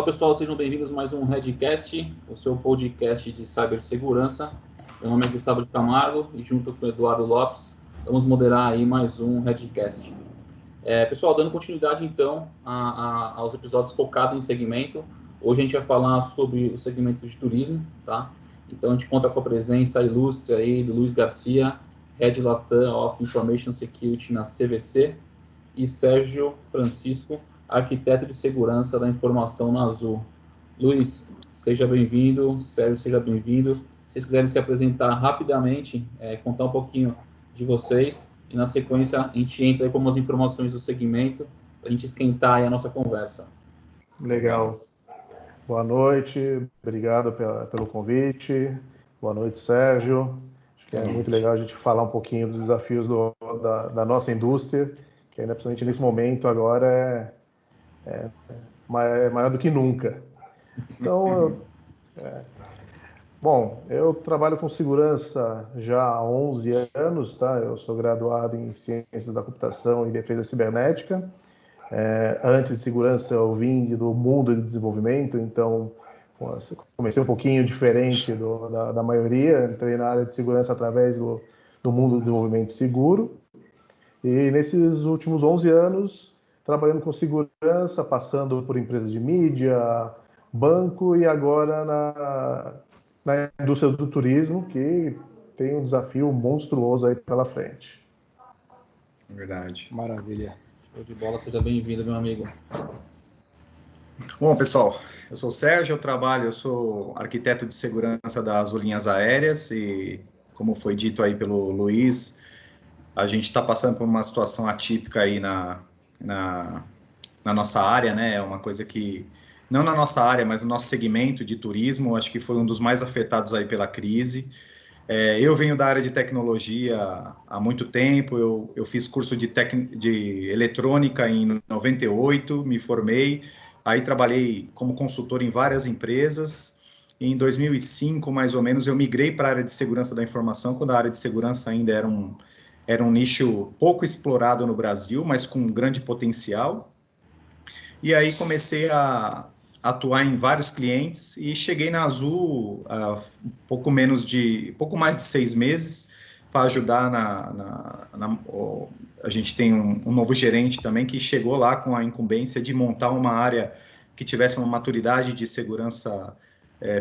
pessoal, sejam bem-vindos a mais um Redcast, o seu podcast de cibersegurança. Meu nome é Gustavo de Camargo e junto com o Eduardo Lopes vamos moderar aí mais um Redcast. Pessoal, dando continuidade então aos episódios focados em segmento, hoje a gente vai falar sobre o segmento de turismo, tá? Então a gente conta com a presença ilustre aí do Luiz Garcia, Head Latam of Information Security na CVC, e Sérgio Francisco, arquiteto de segurança da informação na Azul. Luiz, seja bem-vindo. Sérgio, seja bem-vindo. Se vocês quiserem se apresentar rapidamente, contar um pouquinho de vocês, e na sequência a gente entra aí com umas informações do segmento, para a gente esquentar aí a nossa conversa. Legal. Boa noite, obrigado pelo convite. Boa noite, Sérgio. Acho que é muito legal a gente falar um pouquinho dos desafios da nossa indústria, que ainda principalmente nesse momento agora é maior do que nunca. Então, eu trabalho com segurança já há 11 anos, tá? Eu sou graduado em Ciências da Computação e Defesa Cibernética. Antes de segurança, eu vim do mundo de desenvolvimento, então comecei um pouquinho diferente da maioria. Entrei na área de segurança através do mundo do desenvolvimento seguro. E nesses últimos 11 anos, trabalhando com segurança, passando por empresas de mídia, banco e agora na indústria do turismo, que tem um desafio monstruoso aí pela frente. Verdade. Maravilha. Show de bola, seja bem-vindo, meu amigo. Bom, pessoal, eu sou o Sérgio, eu sou arquiteto de segurança das Azul Linhas Aéreas e, como foi dito aí pelo Luiz, a gente está passando por uma situação atípica aí na nossa área, né? É uma coisa que, não na nossa área, mas no nosso segmento de turismo, acho que foi um dos mais afetados aí pela crise. Eu venho da área de tecnologia há muito tempo, eu fiz curso de eletrônica em 98, me formei, aí trabalhei como consultor em várias empresas. Em 2005, mais ou menos, eu migrei para a área de segurança da informação, quando a área de segurança ainda era um nicho pouco explorado no Brasil, mas com grande potencial. E aí comecei a atuar em vários clientes e cheguei na Azul há pouco mais de 6 meses para ajudar a gente tem um novo gerente também que chegou lá com a incumbência de montar uma área que tivesse uma maturidade de segurança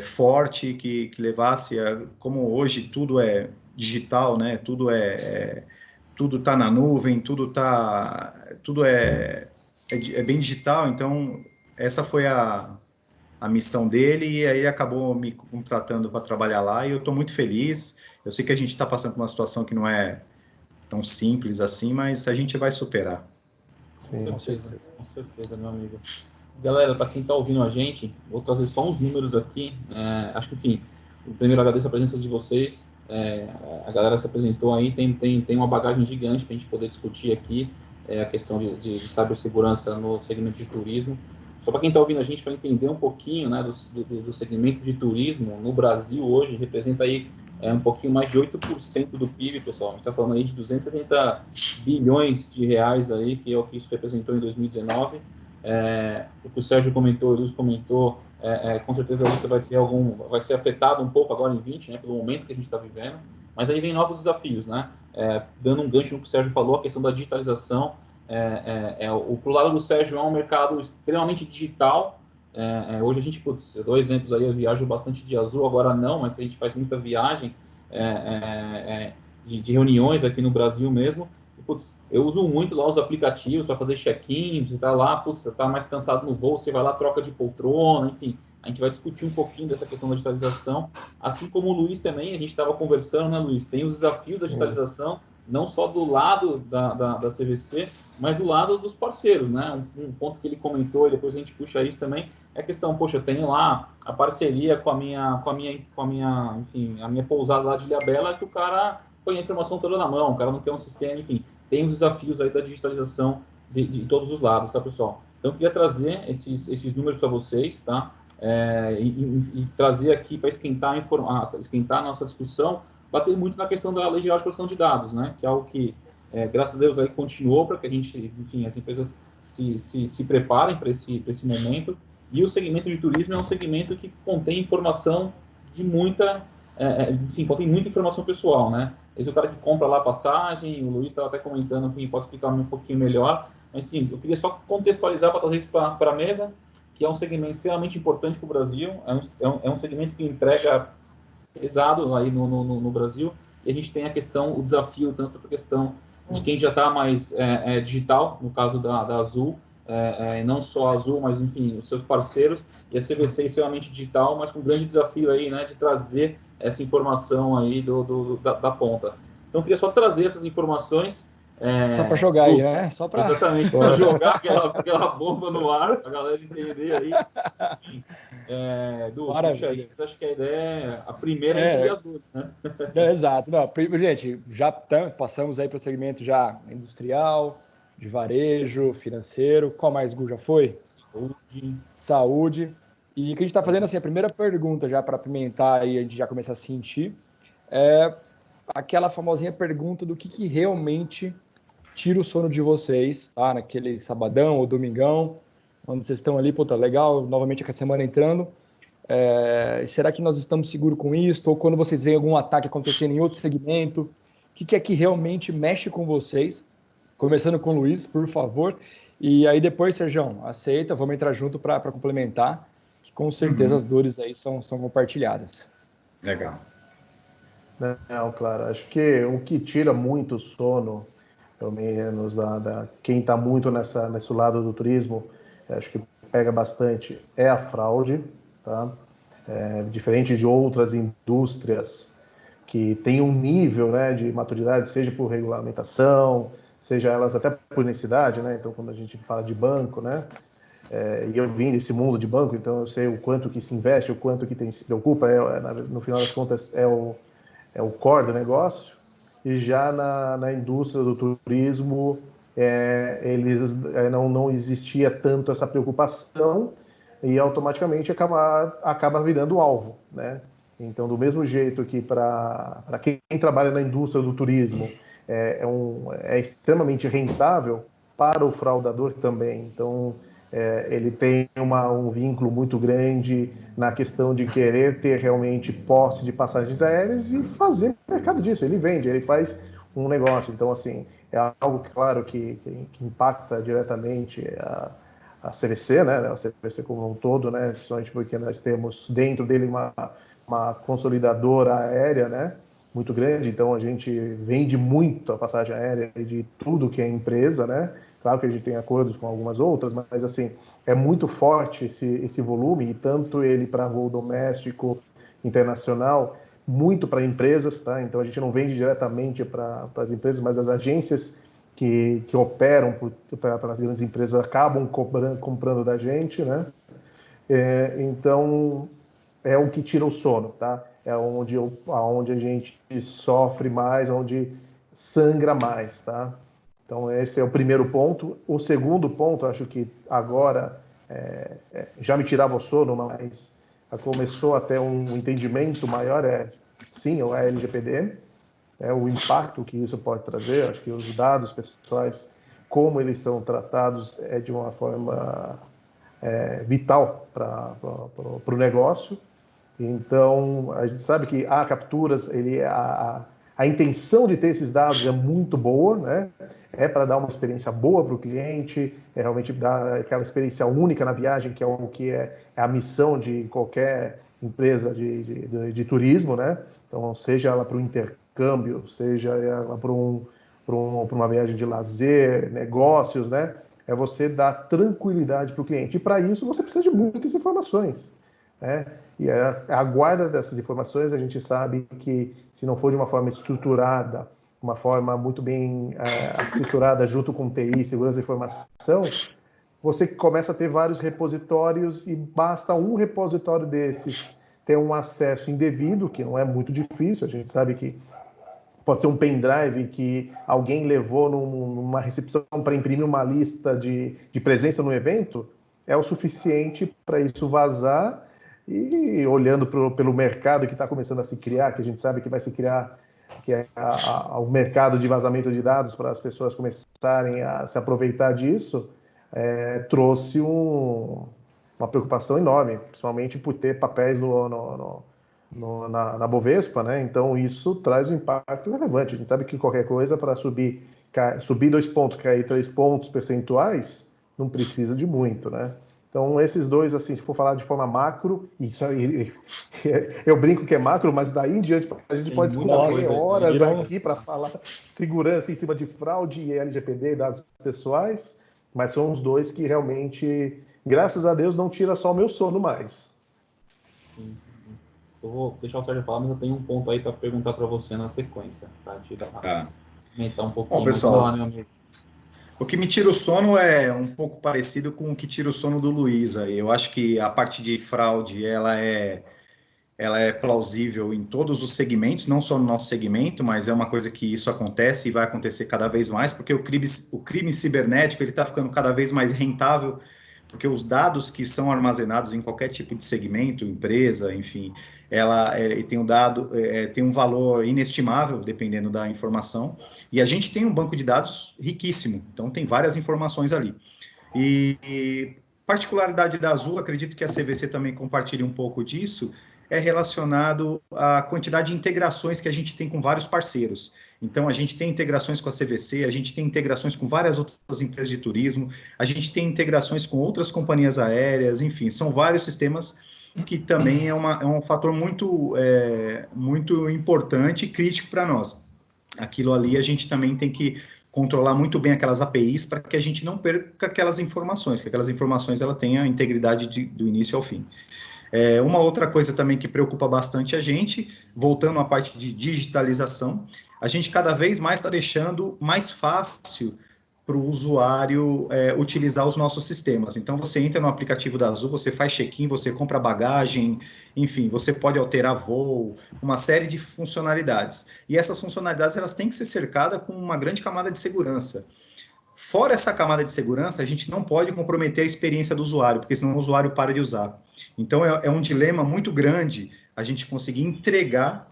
forte, que levasse como hoje tudo é digital, né? Tudo está na nuvem, tudo é bem digital, então essa foi a missão dele, e aí acabou me contratando para trabalhar lá, e eu estou muito feliz. Eu sei que a gente está passando por uma situação que não é tão simples assim, mas a gente vai superar. Sim, Com certeza, meu amigo. Galera, para quem está ouvindo a gente, vou trazer só uns números aqui. Acho que, enfim, primeiro agradeço a presença de vocês. A galera se apresentou aí, tem uma bagagem gigante para a gente poder discutir aqui a questão de cibersegurança no segmento de turismo. Só para quem está ouvindo a gente, para entender um pouquinho, né, do segmento de turismo no Brasil hoje, representa aí um pouquinho mais de 8% do PIB, pessoal. A gente está falando aí de 270 bilhões de reais aí, que é o que isso representou em 2019. O que o Sérgio comentou, o Luiz comentou, com certeza isso vai ser afetado um pouco agora em 20, né, pelo momento que a gente está vivendo, mas aí vem novos desafios, né? Dando um gancho no que o Sérgio falou, a questão da digitalização. Pro lado do Sérgio é um mercado extremamente digital. Hoje a gente, eu dou exemplos aí, eu viajo bastante de Azul, agora não, mas a gente faz muita viagem de reuniões aqui no Brasil mesmo. Eu uso muito lá os aplicativos para fazer check-in, você está lá, você está mais cansado no voo, você vai lá, troca de poltrona, enfim. A gente vai discutir um pouquinho dessa questão da digitalização, assim como o Luiz também, a gente estava conversando, né, Luiz? Tem os desafios da digitalização, não só do lado da CVC, mas do lado dos parceiros, né? Um ponto que ele comentou, e depois a gente puxa isso também, é a questão, poxa, eu tenho lá a parceria com a minha pousada lá de Ilhabela, que o cara põe a informação toda na mão, o cara não tem um sistema, enfim, tem os desafios aí da digitalização de todos os lados, tá, pessoal? Então, eu queria trazer esses números para vocês, tá? E trazer aqui para esquentar a nossa discussão, bater muito na questão da Lei Geral de Proteção de Dados, né? Que é algo que, graças a Deus, aí continuou para que a gente, enfim, as empresas se preparem para esse momento. E o segmento de turismo é um segmento que contém informação de muita, enfim, contém muita informação pessoal, né? Esse é o cara que compra lá a passagem, o Luiz estava até comentando, enfim, pode explicar um pouquinho melhor, mas sim, eu queria só contextualizar para trazer isso para a mesa, que é um segmento extremamente importante para o Brasil, é um segmento que entrega pesado aí no Brasil, e a gente tem a questão, o desafio, tanto a questão de quem já está mais digital, no caso da Azul, não só a Azul, mas enfim, os seus parceiros, e a CVC extremamente digital, mas com um grande desafio aí, né, de trazer essa informação aí da ponta. Então, eu queria só trazer essas informações. Só para jogar aí, né? Só para... Exatamente, para jogar aquela bomba no ar, para a galera entender aí. Enfim, puxa aí, acho que a ideia é a primeira entre as duas, né? Exato. Não, gente, já passamos aí para o segmento já industrial, de varejo, financeiro. Qual mais, Gu, já foi? Saúde. E o que a gente está fazendo, assim, a primeira pergunta já para apimentar aí, a gente já começar a sentir, é aquela famosinha pergunta do que realmente tira o sono de vocês, tá? Naquele sabadão ou domingão, onde vocês estão ali, puta, legal, novamente com a semana entrando. Será que nós estamos seguros com isso? Ou quando vocês veem algum ataque acontecendo em outro segmento, o que é que realmente mexe com vocês? Começando com o Luiz, por favor. E aí depois, Serjão, aceita, vamos entrar junto para complementar, que com certeza as dores aí são compartilhadas. Legal. Não, claro, acho que o que tira muito sono, pelo menos quem está muito nesse lado do turismo, acho que pega bastante, é a fraude, tá? Diferente de outras indústrias que têm um nível, né, de maturidade, seja por regulamentação, seja elas até por necessidade, né? Então, quando a gente fala de banco, né? E eu vim desse mundo de banco, então eu sei o quanto que se investe, o quanto que se preocupa, no final das contas é o core do negócio. E já na indústria do turismo, não existia tanto essa preocupação e automaticamente acaba virando alvo, né? Então, do mesmo jeito que para quem trabalha na indústria do turismo é extremamente rentável, para o fraudador também. Então, ele tem um vínculo muito grande na questão de querer ter realmente posse de passagens aéreas e fazer mercado disso. Ele vende, ele faz um negócio. Então, assim, é algo, claro, que impacta diretamente a CVC, né? A CVC como um todo, né? Principalmente porque nós temos dentro dele uma consolidadora aérea, né? Muito grande, então a gente vende muito a passagem aérea de tudo que é empresa, né? Claro que a gente tem acordos com algumas outras, mas assim, é muito forte esse volume, e tanto ele para voo doméstico, internacional, muito para empresas, tá? Então a gente não vende diretamente para as empresas, mas as agências que operam para as grandes empresas acabam comprando da gente, né? Então é o que tira o sono, tá? É onde a gente sofre mais, onde sangra mais, tá? Então, esse é o primeiro ponto. O segundo ponto, acho que agora já me tirava o sono, mas começou a ter um entendimento maior, sim, é o LGPD, o impacto que isso pode trazer. Acho que os dados pessoais, como eles são tratados, é de uma forma vital para o negócio. Então, a gente sabe que há capturas, a intenção de ter esses dados é muito boa, né? É para dar uma experiência boa para o cliente, é realmente dar aquela experiência única na viagem, que é o que é a missão de qualquer empresa de turismo, né? Então, seja ela para o intercâmbio, seja ela para uma viagem de lazer, negócios, né? É você dar tranquilidade para o cliente. E para isso você precisa de muitas informações, né? E a guarda dessas informações, a gente sabe que se não for de uma forma estruturada, uma forma muito bem estruturada junto com TI, segurança da informação, você começa a ter vários repositórios e basta um repositório desses ter um acesso indevido, que não é muito difícil. A gente sabe que pode ser um pendrive que alguém levou numa recepção para imprimir uma lista de presença no evento, é o suficiente para isso vazar. E olhando pelo mercado que está começando a se criar, que a gente sabe que vai se criar, que é o mercado de vazamento de dados para as pessoas começarem a se aproveitar disso, trouxe uma preocupação enorme, principalmente por ter papéis na Bovespa, né? Então isso traz um impacto relevante. A gente sabe que qualquer coisa para subir 2 pontos, cair 3 pontos percentuais, não precisa de muito, né? Então esses dois, assim, se for falar de forma macro, isso aí, eu brinco que é macro, mas daí em diante a gente pode discorrer horas aqui para falar segurança em cima de fraude e LGPD, dados pessoais, mas são os dois que realmente, graças a Deus, não tira só o meu sono mais. Sim. Eu vou deixar o Sérgio falar, mas eu tenho um ponto aí para perguntar para você na sequência, tá? Aumentar um pouquinho. Bom, pessoal, lá, meu amigo. O que me tira o sono é um pouco parecido com o que tira o sono do Luiz. Eu acho que a parte de fraude, ela é plausível em todos os segmentos, não só no nosso segmento, mas é uma coisa que isso acontece e vai acontecer cada vez mais, porque o crime cibernético ele está ficando cada vez mais rentável, porque os dados que são armazenados em qualquer tipo de segmento, empresa, enfim, tem um valor inestimável, dependendo da informação, e a gente tem um banco de dados riquíssimo, então tem várias informações ali. E particularidade da Azul, acredito que a CVC também compartilhe um pouco disso, é relacionado à quantidade de integrações que a gente tem com vários parceiros. Então, a gente tem integrações com a CVC, a gente tem integrações com várias outras empresas de turismo, a gente tem integrações com outras companhias aéreas, enfim, são vários sistemas que também é um fator muito importante e crítico para nós. Aquilo ali a gente também tem que controlar muito bem aquelas APIs para que a gente não perca aquelas informações, que aquelas informações ela tenham a integridade do início ao fim. Uma outra coisa também que preocupa bastante a gente, voltando à parte de digitalização, a gente cada vez mais está deixando mais fácil para o usuário utilizar os nossos sistemas. Então, você entra no aplicativo da Azul, você faz check-in, você compra bagagem, enfim, você pode alterar voo, uma série de funcionalidades. E essas funcionalidades elas têm que ser cercadas com uma grande camada de segurança. Fora essa camada de segurança, a gente não pode comprometer a experiência do usuário, porque senão o usuário para de usar. Então, é um dilema muito grande a gente conseguir entregar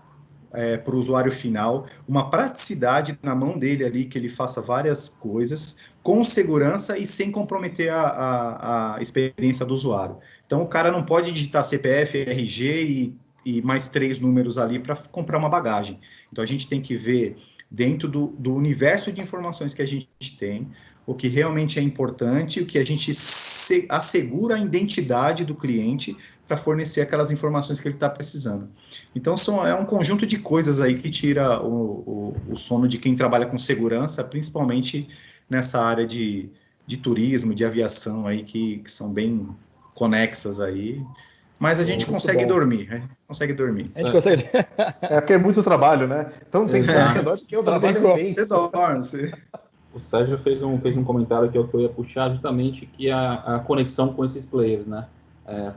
para o usuário final uma praticidade na mão dele ali, que ele faça várias coisas com segurança e sem comprometer a experiência do usuário. Então, o cara não pode digitar CPF, RG e mais 3 números ali para comprar uma bagagem. Então, a gente tem que ver dentro do universo de informações que a gente tem, o que realmente é importante, o que a gente assegura a identidade do cliente para fornecer aquelas informações que ele está precisando. Então, é um conjunto de coisas aí que tira o sono de quem trabalha com segurança, principalmente nessa área de turismo, de aviação aí, que são bem conexas aí. Mas a gente consegue dormir, né? Consegue dormir. A gente consegue. Porque é muito trabalho, né? Então tem que estar menor porque o trabalho é intenso. Você dorme, O Sérgio fez um comentário que eu ia puxar, justamente, que é a conexão com esses players, né?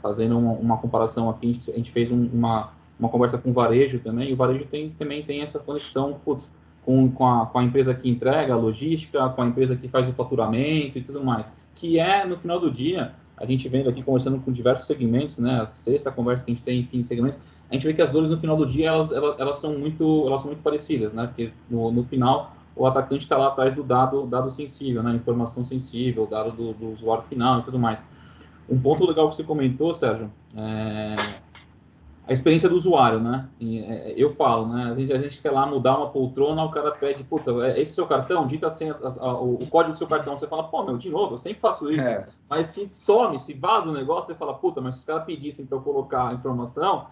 Fazendo uma comparação aqui, a gente fez uma conversa com o varejo também, e o varejo também tem essa conexão com a empresa que entrega a logística, com a empresa que faz o faturamento e tudo mais, que no final do dia, a gente vendo aqui, conversando com diversos segmentos, né? A sexta conversa que a gente tem, enfim, segmentos, a gente vê que as dores no final do dia, elas são muito parecidas, né? Porque no final, o atacante está lá atrás do dado sensível, né? Informação sensível, dado do usuário final e tudo mais. Um ponto legal que você comentou, Sérgio, a experiência do usuário, né? Eu falo, né? Às vezes a gente quer lá mudar uma poltrona, o cara pede, puta, esse seu cartão, dita assim, o código do seu cartão, você fala, pô, meu, de novo, eu sempre faço isso. Mas se some, se vaza o negócio, você fala, puta, mas se os caras pedissem para eu colocar a informação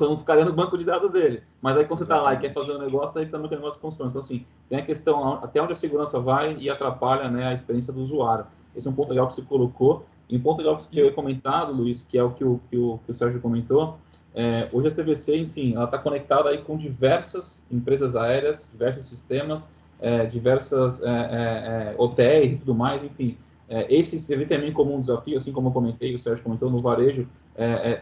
não ficaria no banco de dados dele. Mas aí quando você tá lá e quer fazer um negócio, aí também o negócio funciona. Então, assim, tem a questão até onde a segurança vai e atrapalha, né, a experiência do usuário. Esse é um ponto legal que você colocou. E um ponto legal que eu ia comentado, Luiz, que é o que o Sérgio comentou, hoje a CVC, enfim, ela está conectada aí com diversas empresas aéreas, diversos sistemas, diversas hotéis e tudo mais, enfim. Esse se vê também como um desafio, assim como eu comentei, o Sérgio comentou no varejo,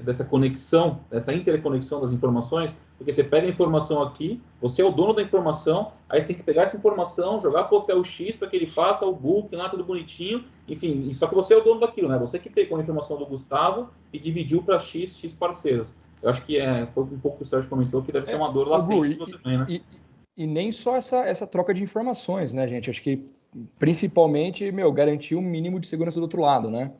dessa conexão, dessa interconexão das informações, porque você pega a informação aqui, você é o dono da informação, aí você tem que pegar essa informação, jogar para o hotel X para que ele faça o booking lá, tudo bonitinho, enfim, só que você é o dono daquilo, né? Você que pegou a informação do Gustavo e dividiu para X parceiros. Eu acho que foi um pouco o que o Sérgio comentou, que deve ser uma dor latente também, né? E nem só essa troca de informações, né, gente? Acho que, principalmente, garantir um mínimo de segurança do outro lado, né?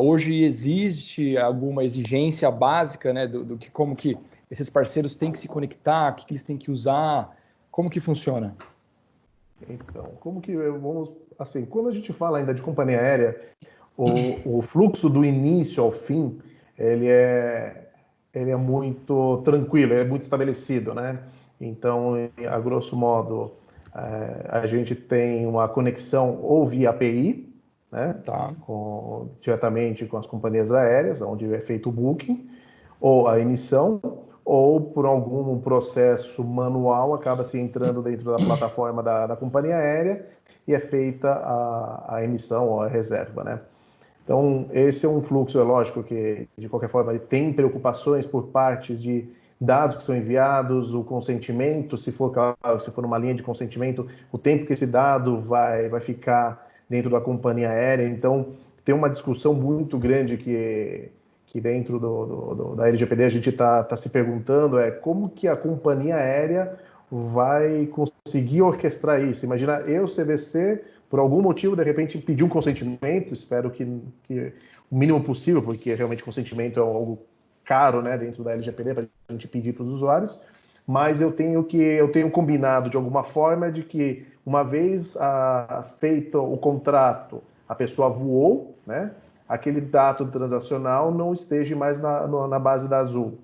Hoje existe alguma exigência básica, né, do que como que esses parceiros têm que se conectar, o que eles têm que usar, como que funciona? Então, como que vamos assim, quando a gente fala ainda de companhia aérea, o fluxo do início ao fim, ele é muito tranquilo, ele é muito estabelecido, né? Então, a grosso modo, a gente tem uma conexão ou via API, né? Tá. Diretamente com as companhias aéreas, onde é feito o booking, ou a emissão, ou por algum processo manual acaba se entrando dentro da plataforma da companhia aérea e é feita a emissão ou a reserva, né? Então, esse é um fluxo, é lógico que, de qualquer forma, ele tem preocupações por partes de dados que são enviados, o consentimento, se for uma linha de consentimento, o tempo que esse dado vai ficar dentro da companhia aérea. Então, tem uma discussão muito grande que dentro da LGPD a gente está se perguntando como que a companhia aérea vai conseguir orquestrar isso. Imagina eu, CVC, por algum motivo, de repente, pedir um consentimento, espero que o mínimo possível, porque realmente consentimento é algo caro, né, dentro da LGPD, para a gente pedir para os usuários, mas eu tenho combinado de alguma forma de que, uma vez feito o contrato, a pessoa voou, né, aquele dado transacional não esteja mais na base da Azul.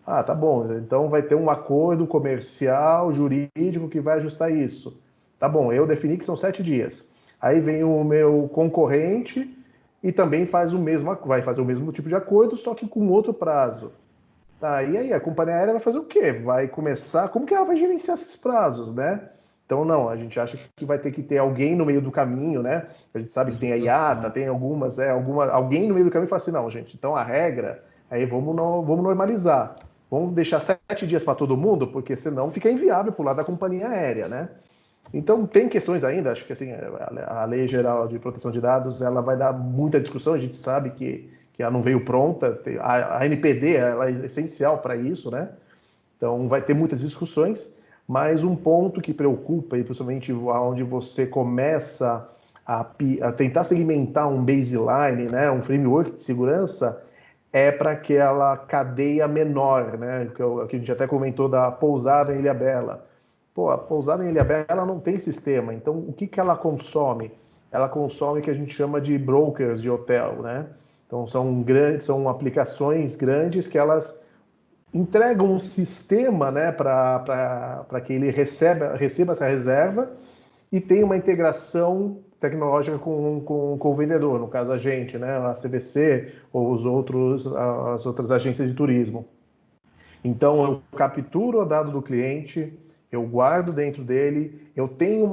Ah, tá bom, então vai ter um acordo comercial, jurídico, que vai ajustar isso. Tá bom, eu defini que são 7 dias. Aí vem o meu concorrente e também vai fazer o mesmo tipo de acordo, só que com outro prazo. Tá, e aí a companhia aérea vai fazer o quê? Vai começar, como que ela vai gerenciar esses prazos, né? Então, não, a gente acha que vai ter que ter alguém no meio do caminho, né? A gente sabe que tem a IATA, tem alguém no meio do caminho fala assim, não, gente, então a regra, aí vamos normalizar. Vamos deixar 7 dias para todo mundo, porque senão fica inviável para o lado da companhia aérea, né? Então, tem questões ainda, acho que assim, a Lei Geral de Proteção de Dados, ela vai dar muita discussão, a gente sabe que ela não veio pronta, a NPD ela é essencial para isso, né? Então, vai ter muitas discussões, mas um ponto que preocupa, e principalmente onde você começa a tentar segmentar um baseline, né, um framework de segurança, é para aquela cadeia menor, né, que a gente até comentou da pousada em Ilhabela. Pô, a pousada em Ilhabela não tem sistema, então o que ela consome? Ela consome o que a gente chama de brokers de hotel, né? Então são aplicações grandes que elas entregam um sistema, né, para que ele receba essa reserva e tem uma integração tecnológica com o vendedor, no caso a gente, né, a CVC ou as outras agências de turismo. Então, eu capturo o dado do cliente, eu guardo dentro dele, eu tenho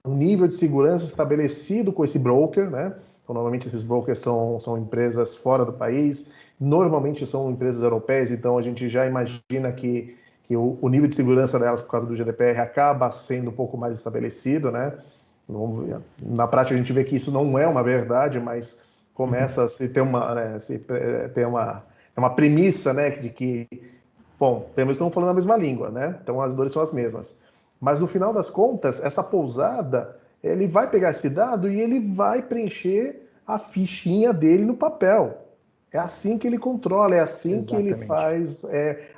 um nível de segurança estabelecido com esse broker, né? Então, normalmente esses brokers são empresas fora do país, normalmente são empresas europeias, então a gente já imagina que o nível de segurança delas, por causa do GDPR, acaba sendo um pouco mais estabelecido, né? Na prática, a gente vê que isso não é uma verdade, mas começa a se ter uma premissa, né, de que, bom, pelo menos estamos falando a mesma língua, né? Então as dores são as mesmas. Mas no final das contas, essa pousada, ele vai pegar esse dado e ele vai preencher a fichinha dele no papel. É assim que ele controla, é assim Exatamente. Que ele faz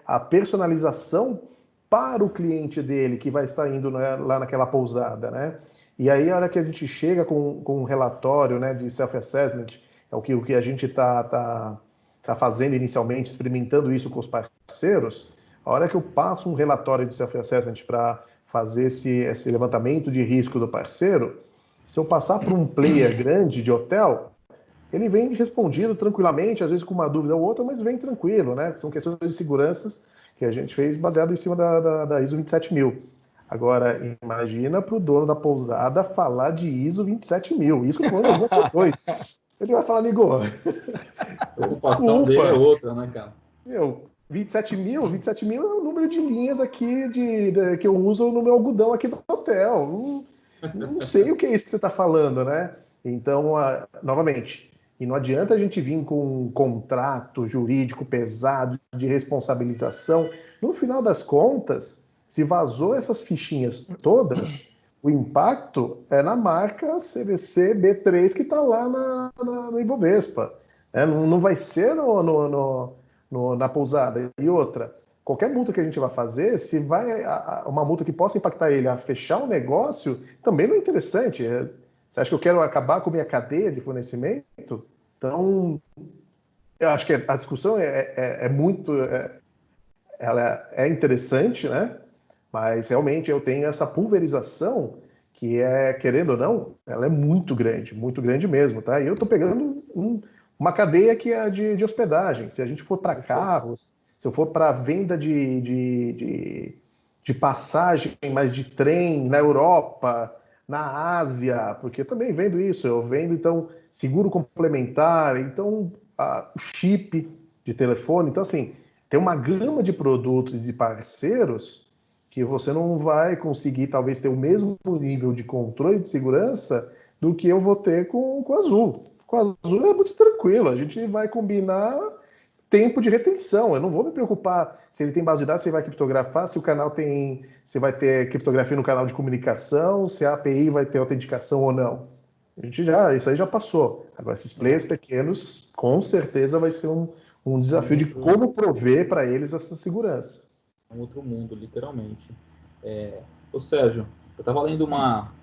a personalização para o cliente dele que vai estar indo, né, lá naquela pousada, né? E aí, a hora que a gente chega com um relatório, né, de self-assessment, é o que a gente tá fazendo inicialmente, experimentando isso com os parceiros, a hora que eu passo um relatório de self-assessment para fazer esse levantamento de risco do parceiro, se eu passar para um player grande de hotel, ele vem respondido tranquilamente, às vezes com uma dúvida ou outra, mas vem tranquilo, né? São questões de segurança que a gente fez baseado em cima da ISO 27000. Agora, imagina para o dono da pousada falar de ISO 27000. Isso que eu tô falando algumas questões. Ele vai falar, amigo, a preocupação dele é outra, né, cara? 27 mil é o número de linhas aqui que eu uso no meu algodão aqui do hotel. Não sei o que é isso que você está falando, né? Então, novamente, e não adianta a gente vir com um contrato jurídico pesado de responsabilização. No final das contas, se vazou essas fichinhas todas, O impacto é na marca CVC B3 que está lá no Ibovespa. Não vai ser na pousada. E outra, qualquer multa que a gente vai fazer, se vai uma multa que possa impactar ele a fechar um negócio, também não é interessante. Você acha que eu quero acabar com a minha cadeia de fornecimento? Então, eu acho que a discussão ela é interessante, né? Mas realmente eu tenho essa pulverização que querendo ou não, ela é muito grande mesmo, tá? E eu estou pegando uma cadeia que é de hospedagem. Se a gente for para carros, se eu for para venda de passagem, mas de trem na Europa, na Ásia, porque eu também vendo isso, eu vendo então seguro complementar, então o chip de telefone, então assim, tem uma gama de produtos e de parceiros que você não vai conseguir talvez ter o mesmo nível de controle de segurança do que eu vou ter com a Azul. Com a Azul é muito tranquilo, a gente vai combinar tempo de retenção. Eu não vou me preocupar se ele tem base de dados, se ele vai criptografar, se o canal se vai ter criptografia no canal de comunicação, se a API vai ter autenticação ou não. Isso aí já passou. Agora, esses players pequenos, com certeza vai ser um desafio de como prover para eles essa segurança. Um outro mundo, literalmente. Ô Sérgio, eu estava lendo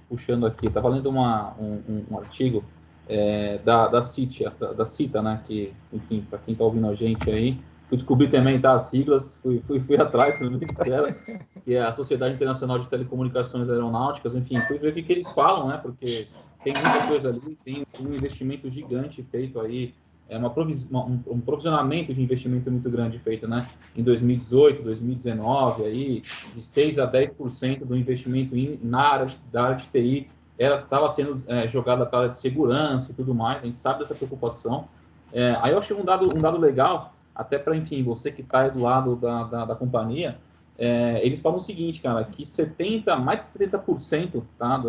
puxando aqui, estava lendo um artigo da CITA, né, que, enfim, para quem está ouvindo a gente aí, fui descobrir também, tá, as siglas, fui atrás, se não me disseram, que é a Sociedade Internacional de Telecomunicações Aeronáuticas, enfim, fui ver o que eles falam, né, porque tem muita coisa ali, tem um investimento gigante feito aí, um provisionamento de investimento muito grande feito, né, em 2018, 2019, aí, de 6% a 10% do investimento da área de TI estava sendo jogada para a área de segurança e tudo mais, a gente sabe dessa preocupação. Aí eu achei um dado legal, até para, enfim, você que está aí do lado da companhia, eles falam o seguinte, cara, que mais de 70%, tá,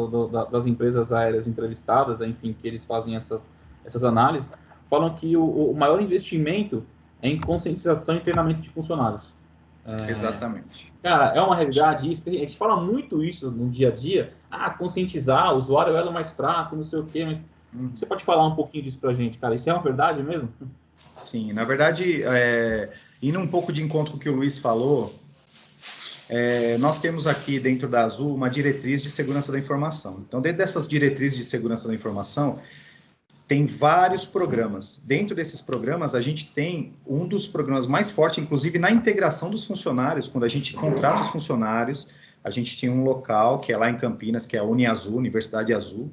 das empresas aéreas entrevistadas, enfim, que eles fazem essas análises, falam que o maior investimento é em conscientização e treinamento de funcionários. Exatamente. Cara, é uma realidade isso. A gente fala muito isso no dia a dia. Conscientizar, o usuário é o mais fraco, não sei o quê, mas você pode falar um pouquinho disso pra gente, cara? Isso é uma verdade mesmo? Sim, na verdade, indo um pouco de encontro com o que o Luiz falou, nós temos aqui dentro da Azul uma diretriz de segurança da informação. Então, dentro dessas diretrizes de segurança da informação, tem vários programas. Dentro desses programas, a gente tem um dos programas mais fortes, inclusive na integração dos funcionários. Quando a gente contrata os funcionários, a gente tinha um local, que é lá em Campinas, que é a Uniazul, Universidade Azul,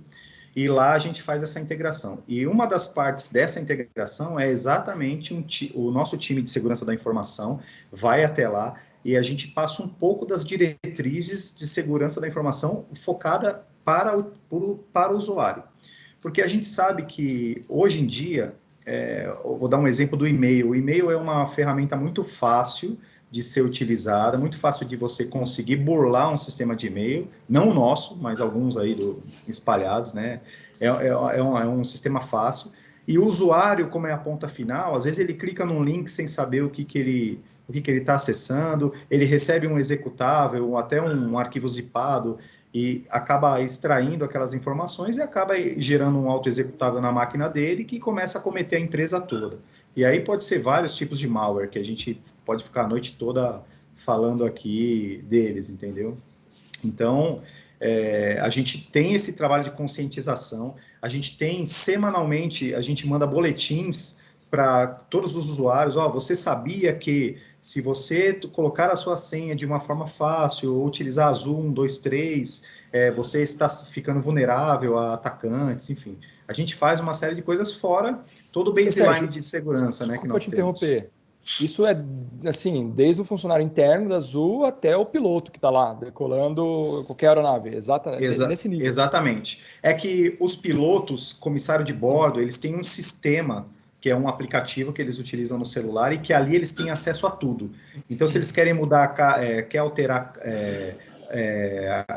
e lá a gente faz essa integração. E uma das partes dessa integração é exatamente o nosso time de segurança da informação vai até lá e a gente passa um pouco das diretrizes de segurança da informação focada para o usuário. Porque a gente sabe que, hoje em dia, eu vou dar um exemplo do e-mail. O e-mail é uma ferramenta muito fácil de ser utilizada, muito fácil de você conseguir burlar um sistema de e-mail, não o nosso, mas alguns aí espalhados, né? É um sistema fácil. E o usuário, como é a ponta final, às vezes ele clica num link sem saber o que ele está acessando, ele recebe um executável, ou até um arquivo zipado, e acaba extraindo aquelas informações e acaba gerando um auto-executável na máquina dele que começa a cometer a empresa toda. E aí pode ser vários tipos de malware, que a gente pode ficar a noite toda falando aqui deles, entendeu? Então, a gente tem esse trabalho de conscientização, a gente tem, semanalmente, a gente manda boletins para todos os usuários, você sabia que se você colocar a sua senha de uma forma fácil, ou utilizar Azul 1, 2, 3, você está ficando vulnerável a atacantes, enfim. A gente faz uma série de coisas fora todo o baseline de segurança, né, que nós temos. Interromper. Isso é, assim, desde o funcionário interno da Azul até o piloto que está lá, decolando qualquer aeronave. Nesse nível. Exatamente. É que os pilotos, comissário de bordo, eles têm um sistema, que é um aplicativo que eles utilizam no celular e que ali eles têm acesso a tudo. Então, se eles querem mudar, quer alterar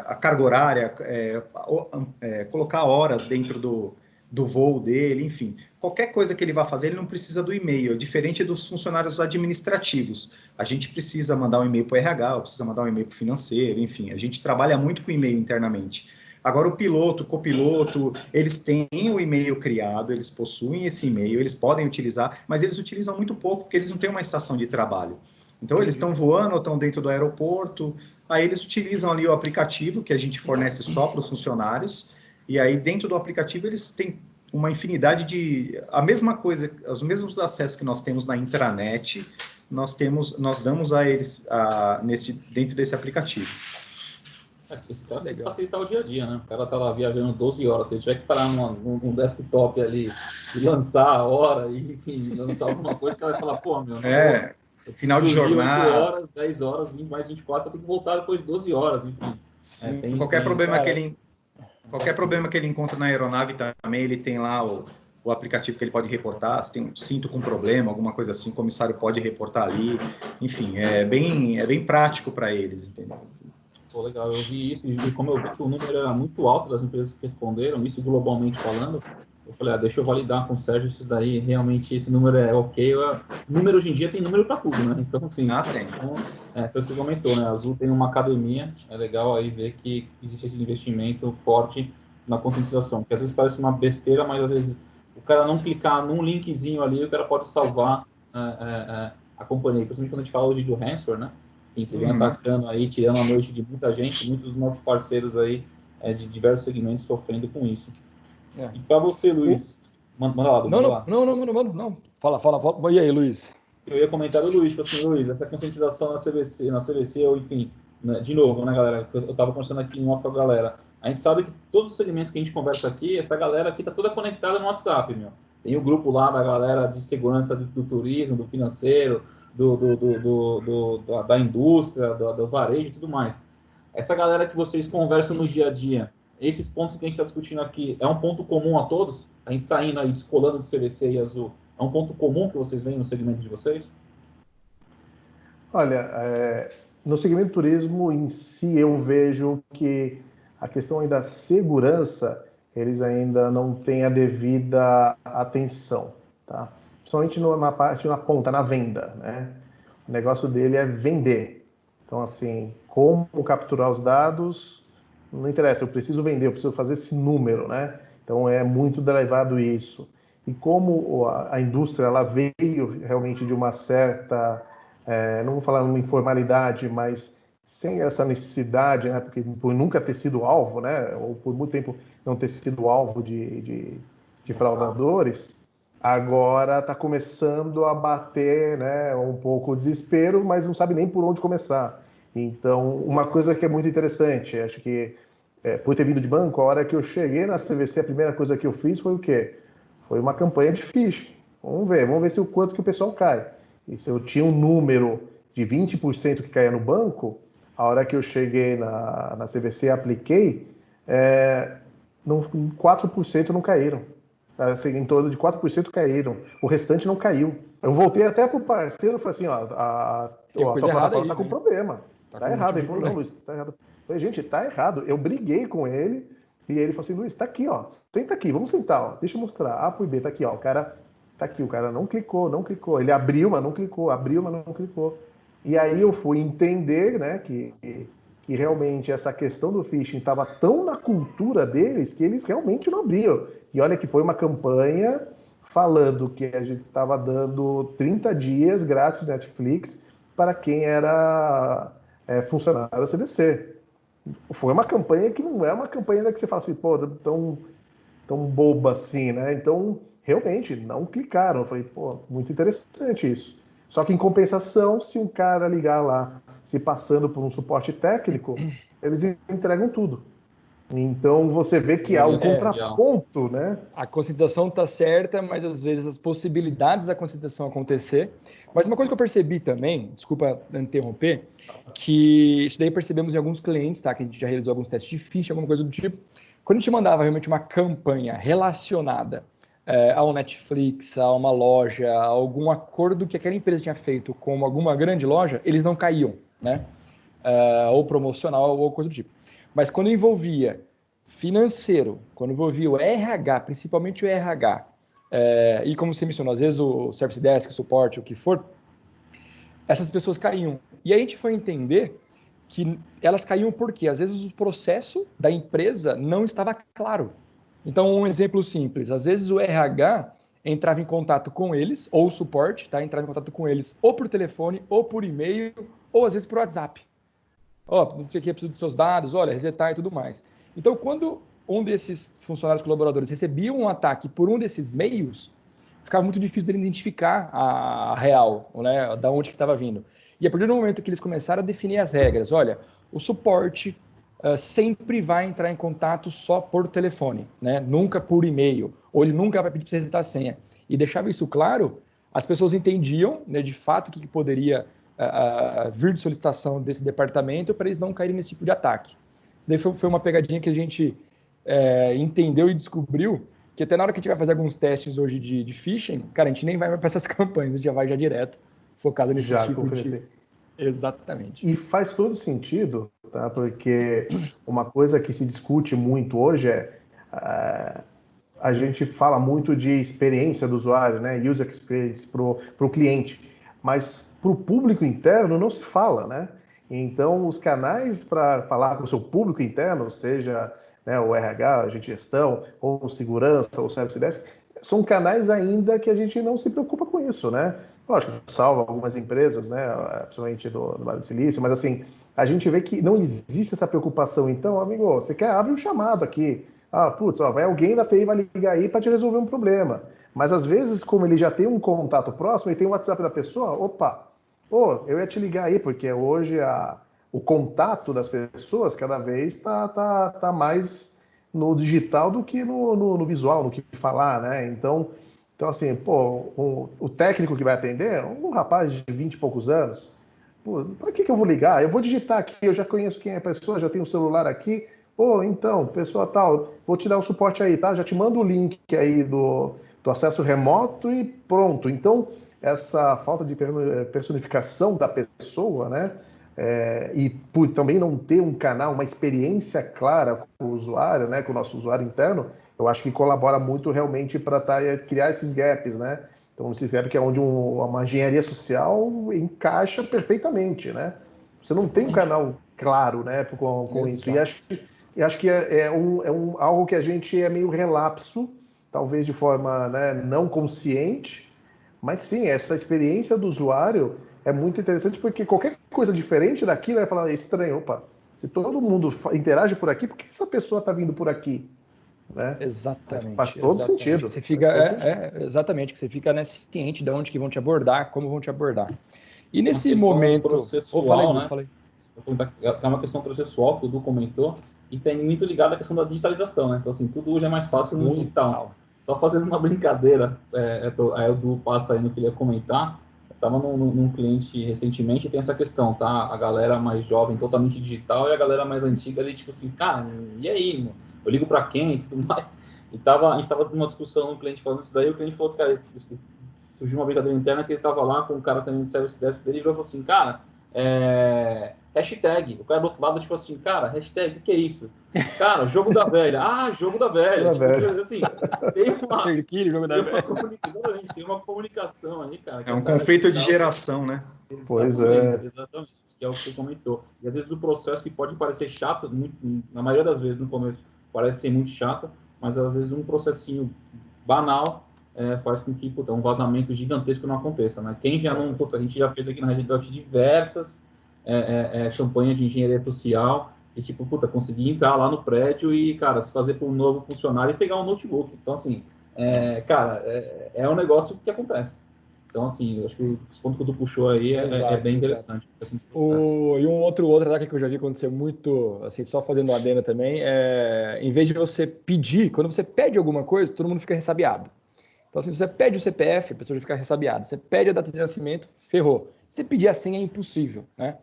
a carga horária, colocar horas dentro do voo dele, enfim, qualquer coisa que ele vá fazer, ele não precisa do e-mail, diferente dos funcionários administrativos. A gente precisa mandar um e-mail para o RH, precisa mandar um e-mail para o financeiro, enfim, a gente trabalha muito com e-mail internamente. Agora, o piloto, o copiloto, eles têm o e-mail criado, eles possuem esse e-mail, eles podem utilizar, mas eles utilizam muito pouco, porque eles não têm uma estação de trabalho. Então, eles estão voando ou estão dentro do aeroporto, aí eles utilizam ali o aplicativo que a gente fornece só para os funcionários, e aí dentro do aplicativo eles têm uma infinidade de... A mesma coisa, os mesmos acessos que nós temos na intranet, nós damos a eles dentro desse aplicativo. Esse cara tem que facilitar o dia a dia, né? O cara tá lá viajando 12 horas, se ele tiver que parar num desktop ali e lançar a hora e enfim, lançar alguma coisa, o cara vai falar, pô, meu, final de jornada. 8 horas, 10 horas, 20 mais 24, eu tenho que voltar depois de 12 horas, enfim. Sim, qualquer problema que ele encontra na aeronave também, ele tem lá o aplicativo que ele pode reportar, se tem um cinto com problema, alguma coisa assim, o comissário pode reportar ali, enfim, é bem prático para eles, entendeu? Pô, legal, eu vi isso, e como eu vi que o número era muito alto das empresas que responderam, isso globalmente falando, eu falei, deixa eu validar com o Sérgio isso daí, realmente esse número é ok. Número hoje em dia tem número para tudo, né? Então, assim, tem. Então, foi o que você comentou, né? A Azul tem uma academia, é legal aí ver que existe esse investimento forte na conscientização, porque às vezes parece uma besteira, mas às vezes o cara não clicar num linkzinho ali, o cara pode salvar a companhia, principalmente quando a gente fala hoje do ransomware, né? Que vem atacando aí, tirando a noite de muita gente, muitos dos nossos parceiros aí de diversos segmentos sofrendo com isso. E para você, Luiz, manda lá. Não. Fala. E aí, Luiz? Eu ia comentar o Luiz, tipo assim, Luiz, essa conscientização na CVC, ou enfim, né, de novo, né, galera? Eu estava conversando aqui em off com a galera. A gente sabe que todos os segmentos que a gente conversa aqui, essa galera aqui tá toda conectada no WhatsApp, meu. Tem o grupo lá da galera de segurança do turismo, do financeiro, da indústria, do varejo e tudo mais. Essa galera que vocês conversam no dia a dia, esses pontos que a gente está discutindo aqui, é um ponto comum a todos? A gente saindo aí, descolando de CVC e Azul, é um ponto comum que vocês veem no segmento de vocês? Olha, no segmento do turismo em si, eu vejo que a questão aí da segurança, eles ainda não têm a devida atenção, tá? Principalmente na ponta, na venda, né? O negócio dele é vender. Então, assim, como capturar os dados, não interessa, eu preciso vender, eu preciso fazer esse número, né? Então, é muito derivado isso. E como a indústria, ela veio realmente de uma certa... não vou falar uma informalidade, mas sem essa necessidade, né, porque por nunca ter sido alvo, né, ou por muito tempo não ter sido alvo de fraudadores, agora está começando a bater, né, um pouco o desespero, mas não sabe nem por onde começar. Então, uma coisa que é muito interessante, acho que por ter vindo de banco, a hora que eu cheguei na CVC, a primeira coisa que eu fiz foi o quê? Foi uma campanha de phishing. Vamos ver se o quanto que o pessoal cai. E se eu tinha um número de 20% que caía no banco, a hora que eu cheguei na CVC e apliquei, 4% não caíram. Assim, em torno de 4% caíram. O restante não caiu. Eu voltei até para o parceiro e falei assim, a tua plataforma está com problema. Está errado. Ele falou, não, Luiz, está errado. Eu falei, gente, está errado. Eu briguei com ele e ele falou assim, Luiz, está aqui, ó. Senta aqui, vamos sentar, ó. Deixa eu mostrar. A por B, está aqui, ó. O cara... Tá aqui, o cara não clicou. Ele abriu, mas não clicou. E aí eu fui entender, né, que realmente essa questão do phishing estava tão na cultura deles que eles realmente não abriam. E olha que foi uma campanha falando que a gente estava dando 30 dias grátis Netflix para quem era funcionário da CVC. Foi uma campanha que não é uma campanha que você fala assim, pô, tão boba assim, né? Então, realmente, não clicaram. Eu falei, pô, muito interessante isso. Só que, em compensação, se um cara ligar lá, se passando por um suporte técnico, eles entregam tudo. Então, você vê que há um contraponto, né? A conscientização está certa, mas, às vezes, as possibilidades da conscientização acontecer. Mas uma coisa que eu percebi também, desculpa interromper, que isso daí percebemos em alguns clientes, tá? Que a gente já realizou alguns testes de phishing, alguma coisa do tipo. Quando a gente mandava realmente uma campanha relacionada a um Netflix, a uma loja, a algum acordo que aquela empresa tinha feito com alguma grande loja, eles não caíam, né? Ou promocional, ou coisa do tipo. Mas quando envolvia financeiro, quando envolvia o RH, principalmente o RH, e como você mencionou, às vezes o Service Desk, o suporte, o que for, essas pessoas caíam. E aí a gente foi entender que elas caíam porque, às vezes, o processo da empresa não estava claro. Então, um exemplo simples, às vezes o RH entrava em contato com eles, ou o suporte, tá? Entrava em contato com eles ou por telefone, ou por e-mail, ou às vezes por WhatsApp. Não sei o que, preciso dos seus dados, olha, resetar e tudo mais. Então, quando um desses funcionários colaboradores recebia um ataque por um desses meios, ficava muito difícil dele identificar a real, né, da onde que estava vindo. E a partir do momento que eles começaram a definir as regras, olha, o suporte sempre vai entrar em contato só por telefone, né, nunca por e-mail, ou ele nunca vai pedir para você resetar a senha. E deixava isso claro, as pessoas entendiam, né, de fato o que poderia vir de solicitação desse departamento para eles não caírem nesse tipo de ataque. Isso daí foi uma pegadinha que a gente entendeu e descobriu que até na hora que a gente vai fazer alguns testes hoje de phishing, cara, a gente nem vai para essas campanhas, a gente já vai direto, focado nesse tipo de... Exatamente. E faz todo sentido, tá? Porque uma coisa que se discute muito hoje a gente fala muito de experiência do usuário, né? User experience para o cliente, mas para o público interno não se fala, né? Então, os canais para falar com o seu público interno, seja, né, o RH, a gente gestão, ou segurança, ou service desk, são canais ainda que a gente não se preocupa com isso, né? Lógico, salva algumas empresas, né, principalmente do Vale do Silício, mas assim, a gente vê que não existe essa preocupação. Então, amigo, você quer, abre um chamado aqui. Vai alguém da TI vai ligar aí para te resolver um problema. Mas às vezes, como ele já tem um contato próximo e tem o WhatsApp da pessoa, eu ia te ligar aí, porque hoje o contato das pessoas cada vez tá mais no digital do que no visual, no que falar, né? Então assim, o técnico que vai atender, um rapaz de 20 e poucos anos, para que eu vou ligar? Eu vou digitar aqui, eu já conheço quem é a pessoa, já tenho o celular aqui. Então, pessoa tal, vou te dar o suporte aí, tá? Já te mando o link aí do acesso remoto e pronto. Então, essa falta de personificação da pessoa, né? E por também não ter um canal, uma experiência clara com o usuário, né? Com o nosso usuário interno, eu acho que colabora muito realmente para criar esses gaps, né? Então, esses gaps que é onde uma engenharia social encaixa perfeitamente, né? Você não tem um canal claro, né, com isso. E acho que algo que a gente é meio relapso, talvez de forma, né, não consciente, mas sim, essa experiência do usuário é muito interessante, porque qualquer coisa diferente daquilo vai falar, estranho, se todo mundo interage por aqui, por que essa pessoa está vindo por aqui? Né? Exatamente. Faz todo sentido. Você fica, exatamente, que você fica, né, ciente de onde que vão te abordar, como vão te abordar. E nesse momento... processual, né? É uma questão processual que o Du comentou, e tem muito ligado à questão da digitalização, né? Então, assim, tudo hoje é mais fácil no digital. Só fazendo uma brincadeira, aí o Du passa aí no que ele ia comentar. Eu estava num cliente recentemente e tem essa questão, tá? A galera mais jovem, totalmente digital, e a galera mais antiga ali, tipo assim, cara, e aí, mano? Eu ligo para quem e tudo mais. E a gente estava numa discussão, um cliente falando isso daí, o cliente falou que, cara, surgiu uma brincadeira interna que ele estava lá com o cara também no service desk dele e falou assim, cara, hashtag, o cara do outro lado, tipo assim, cara, hashtag, o que é isso? Cara, jogo da velha. Jogo da velha. Tipo, assim, tem uma comunicação aí, cara. É um conflito de geração, né? Pois é. Exatamente, que é o que você comentou. E às vezes o processo que pode parecer chato, na maioria das vezes no começo parece ser muito chato, mas às vezes um processinho banal faz com que um vazamento gigantesco não aconteça, né? Quem já não... a gente já fez aqui na Red Dot diversas campanhas de engenharia social e tipo, conseguir entrar lá no prédio e, cara, se fazer para um novo funcionário e pegar um notebook. Então, assim, cara, é um negócio que acontece. Então, assim, eu acho que os pontos que tu puxou aí é bem interessante. E um outro ataque que eu já vi acontecer muito, assim, só fazendo uma adenda também, em vez de você pedir, quando você pede alguma coisa, todo mundo fica ressabiado. Então, assim, se você pede o CPF, a pessoa já fica ressabiada. Você pede a data de nascimento, ferrou. Se pedir a senha, é impossível, né?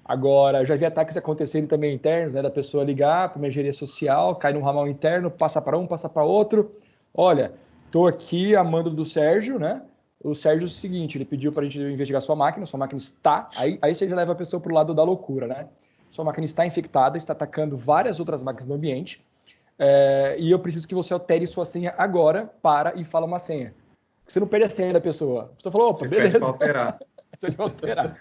Agora, já vi ataques acontecerem também internos, né? Da pessoa ligar para uma engenharia social, cai num ramal interno, passa para um, passa para outro. Olha, estou aqui a mando do Sérgio, né? O Sérgio é o seguinte, ele pediu para a gente investigar sua máquina está... Aí você já leva a pessoa para o lado da loucura, né? Sua máquina está infectada, está atacando várias outras máquinas no ambiente, e eu preciso que você altere sua senha agora, e fala uma senha. Você não perde a senha da pessoa. A pessoa falou, opa, você beleza. Pede para alterar. Você pode alterar.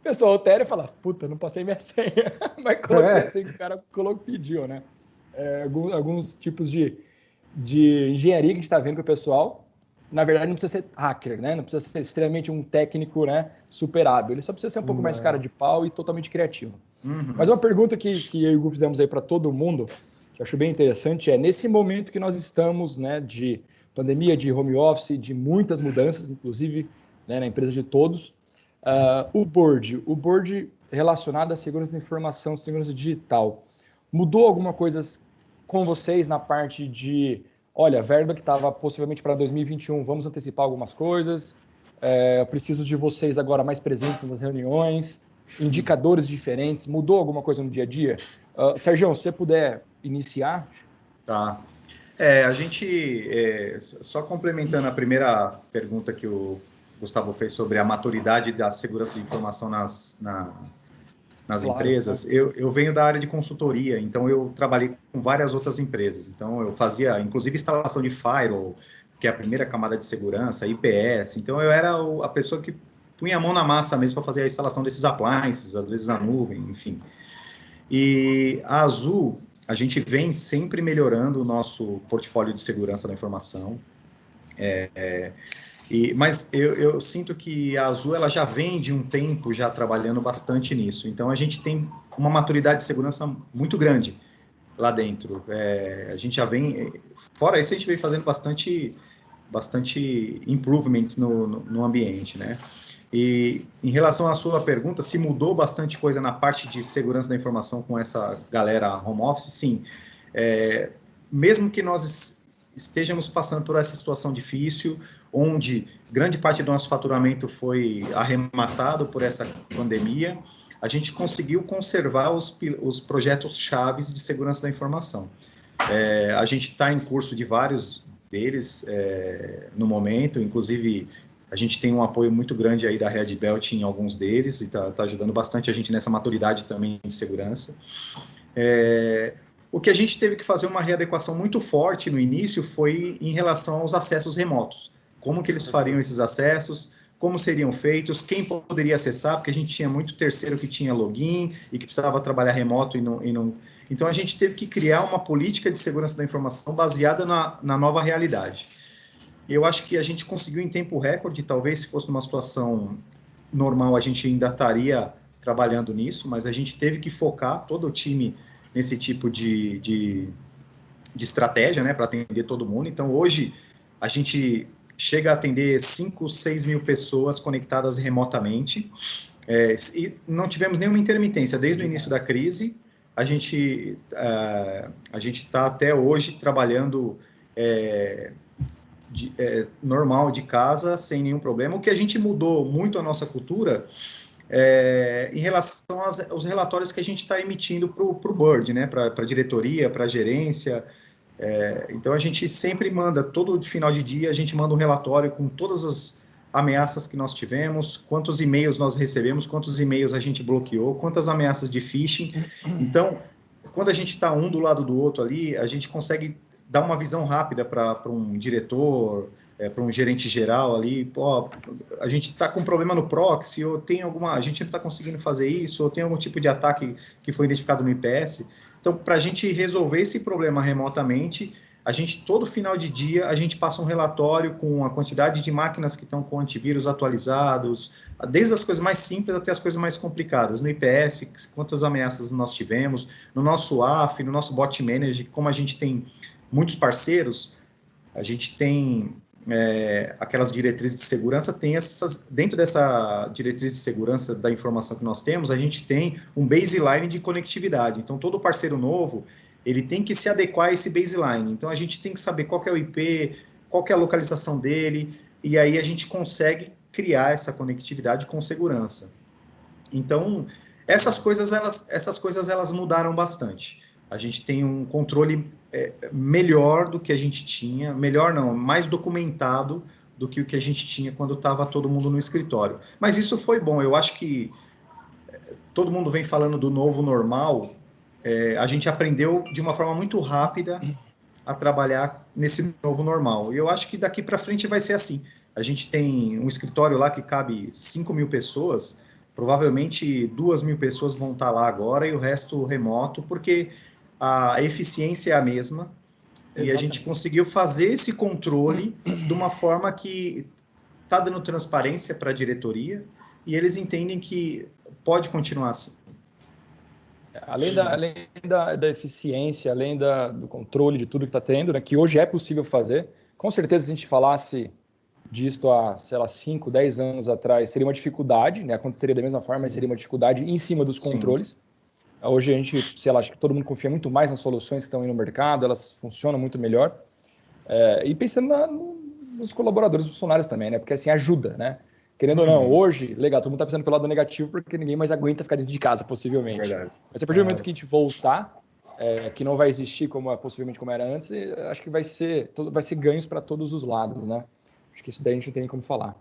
pessoal altera e fala, puta, não passei minha senha, mas coloquei a senha que o cara pediu, né? Alguns tipos de engenharia que a gente está vendo que o pessoal, na verdade, não precisa ser hacker, né? Não precisa ser extremamente um técnico, né, super hábil. Ele só precisa ser um pouco mais cara de pau e totalmente criativo. Mas uma pergunta que eu e o Gu fizemos aí para todo mundo, que eu acho bem interessante, é nesse momento que nós estamos, né, de pandemia, de home office, de muitas mudanças, inclusive, né, na empresa de todos, o board relacionado à segurança da informação, segurança digital, mudou alguma coisa com vocês na parte de, olha, verba que estava possivelmente para 2021, vamos antecipar algumas coisas, eu preciso de vocês agora mais presentes nas reuniões, indicadores diferentes, mudou alguma coisa no dia a dia? Sérgio, se você puder iniciar. Tá. A gente, só complementando a primeira pergunta que o Gustavo fez sobre a maturidade da segurança de informação nas claro, empresas, né? Eu venho da área de consultoria, então eu trabalhei com várias outras empresas. Então eu fazia, inclusive, instalação de firewall, que é a primeira camada de segurança, IPS. Então eu era a pessoa que punha a mão na massa mesmo para fazer a instalação desses appliances, às vezes na nuvem, enfim. E a Azul, a gente vem sempre melhorando o nosso portfólio de segurança da informação. Mas eu sinto que a Azul ela já vem de um tempo já trabalhando bastante nisso. Então, a gente tem uma maturidade de segurança muito grande lá dentro. A gente já vem... Fora isso, a gente vem fazendo bastante improvements no ambiente, né? E em relação à sua pergunta, se mudou bastante coisa na parte de segurança da informação com essa galera home office, sim. Mesmo que nós estejamos passando por essa situação difícil, onde grande parte do nosso faturamento foi arrematado por essa pandemia, a gente conseguiu conservar os projetos chaves de segurança da informação. A gente está em curso de vários deles no momento, inclusive a gente tem um apoio muito grande aí da Red Belt em alguns deles e está ajudando bastante a gente nessa maturidade também de segurança. O que a gente teve que fazer uma readequação muito forte no início foi em relação aos acessos remotos. Como que eles fariam esses acessos, como seriam feitos, quem poderia acessar, porque a gente tinha muito terceiro que tinha login e que precisava trabalhar remoto e não... Então, a gente teve que criar uma política de segurança da informação baseada na nova realidade. Eu acho que a gente conseguiu em tempo recorde, talvez se fosse numa situação normal, a gente ainda estaria trabalhando nisso, mas a gente teve que focar todo o time nesse tipo de estratégia, né, para atender todo mundo. Então, hoje, a gente chega a atender 5, 6 mil pessoas conectadas remotamente, e não tivemos nenhuma intermitência. Desde o início da crise, a gente está até hoje trabalhando normal de casa, sem nenhum problema. O que a gente mudou muito a nossa cultura em relação aos relatórios que a gente está emitindo para o board, né, para a diretoria, para a gerência. Então, a gente sempre manda, todo final de dia, a gente manda um relatório com todas as ameaças que nós tivemos, quantos e-mails nós recebemos, quantos e-mails a gente bloqueou, quantas ameaças de phishing. Então, quando a gente está um do lado do outro ali, a gente consegue dar uma visão rápida para um diretor, para um gerente geral ali, pô, a gente está com problema no proxy, ou tem a gente não está conseguindo fazer isso, ou tem algum tipo de ataque que foi identificado no IPS. Então, para a gente resolver esse problema remotamente, todo final de dia, a gente passa um relatório com a quantidade de máquinas que estão com antivírus atualizados, desde as coisas mais simples até as coisas mais complicadas. No IPS, quantas ameaças nós tivemos, no nosso AF, no nosso Bot Manager, como a gente tem muitos parceiros, a gente tem aquelas diretrizes de segurança, dentro dessa diretriz de segurança da informação que nós temos, a gente tem um baseline de conectividade. Então, todo parceiro novo, ele tem que se adequar a esse baseline. Então, a gente tem que saber qual que é o IP, qual que é a localização dele, e aí a gente consegue criar essa conectividade com segurança. Então, essas coisas elas mudaram bastante. A gente tem um controle melhor do que a gente tinha, melhor não, mais documentado do que o que a gente tinha quando estava todo mundo no escritório. Mas isso foi bom, eu acho que todo mundo vem falando do novo normal, a gente aprendeu de uma forma muito rápida a trabalhar nesse novo normal. E eu acho que daqui para frente vai ser assim. A gente tem um escritório lá que cabe 5 mil pessoas, provavelmente 2.000 pessoas vão estar lá agora e o resto remoto, porque a eficiência é a mesma. E a gente conseguiu fazer esse controle de uma forma que está dando transparência para a diretoria e eles entendem que pode continuar assim. Além da eficiência, além do controle de tudo que está tendo, né, que hoje é possível fazer, com certeza se a gente falasse disto há, sei lá, 5, 10 anos atrás, seria uma dificuldade, né, aconteceria da mesma forma, mas seria uma dificuldade em cima dos controles. Sim. Hoje a gente, sei lá, acho que todo mundo confia muito mais nas soluções que estão aí no mercado, elas funcionam muito melhor. E pensando nos colaboradores, nos funcionários também, né, porque assim ajuda, né? Querendo ou não, hoje, legal, todo mundo está pensando pelo lado negativo porque ninguém mais aguenta ficar dentro de casa, possivelmente. Verdade. Mas a partir do momento que a gente voltar, que não vai existir possivelmente como era antes, acho que vai ser ganhos para todos os lados, né? Acho que isso daí a gente não tem nem como falar.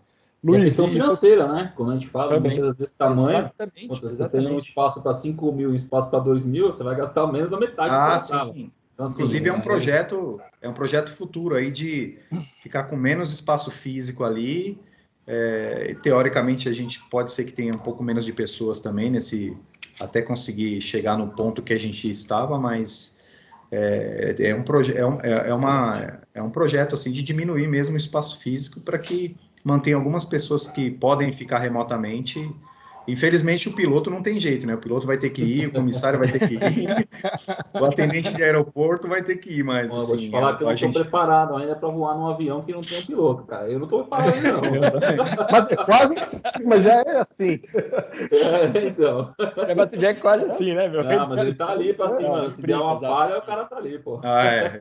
Luiz, e a questão financeira, né? Quando a gente fala também. De empresas desse tamanho, exatamente. Você tem um espaço para 5.000 e espaço para 2.000, você vai gastar menos da metade do que você gastava. Então, assim, inclusive é um projeto futuro aí de ficar com menos espaço físico ali. Teoricamente a gente pode ser que tenha um pouco menos de pessoas também até conseguir chegar no ponto que a gente estava, mas é um projeto assim de diminuir mesmo o espaço físico para que mantenha algumas pessoas que podem ficar remotamente. Infelizmente, o piloto não tem jeito, né? O piloto vai ter que ir, o comissário vai ter que ir, o atendente de aeroporto vai ter que ir, mas assim... Vou te falar que eu não estou preparado ainda para voar num avião que não tem um piloto, cara. Eu não estou preparado ainda, não. Mas é quase assim, mas já é assim. Então. Já é quase assim, né, meu? Não, mas ele tá ali para cima, mano. Se der uma falha, o cara tá ali, pô.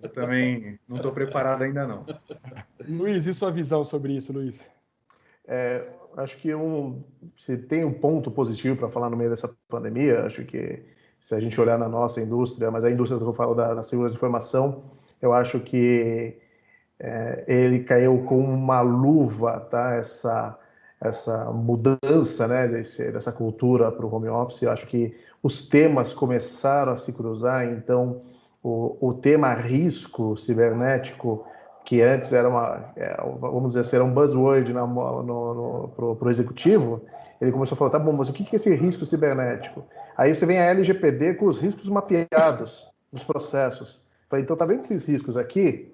Eu também não estou preparado ainda, não. Luiz, e sua visão sobre isso, Luiz? Acho que se tem um ponto positivo para falar no meio dessa pandemia, acho que se a gente olhar na nossa indústria, mas a indústria que eu falo da segurança de informação, eu acho que ele caiu com uma luva, tá? Essa mudança, né, dessa cultura para o home office. Eu acho que os temas começaram a se cruzar, então o tema risco cibernético, que antes era vamos dizer assim, era um buzzword para o executivo, ele começou a falar, tá bom, mas o que é esse risco cibernético? Aí você vem a LGPD com os riscos mapeados nos processos. Falei, então tá vendo esses riscos aqui?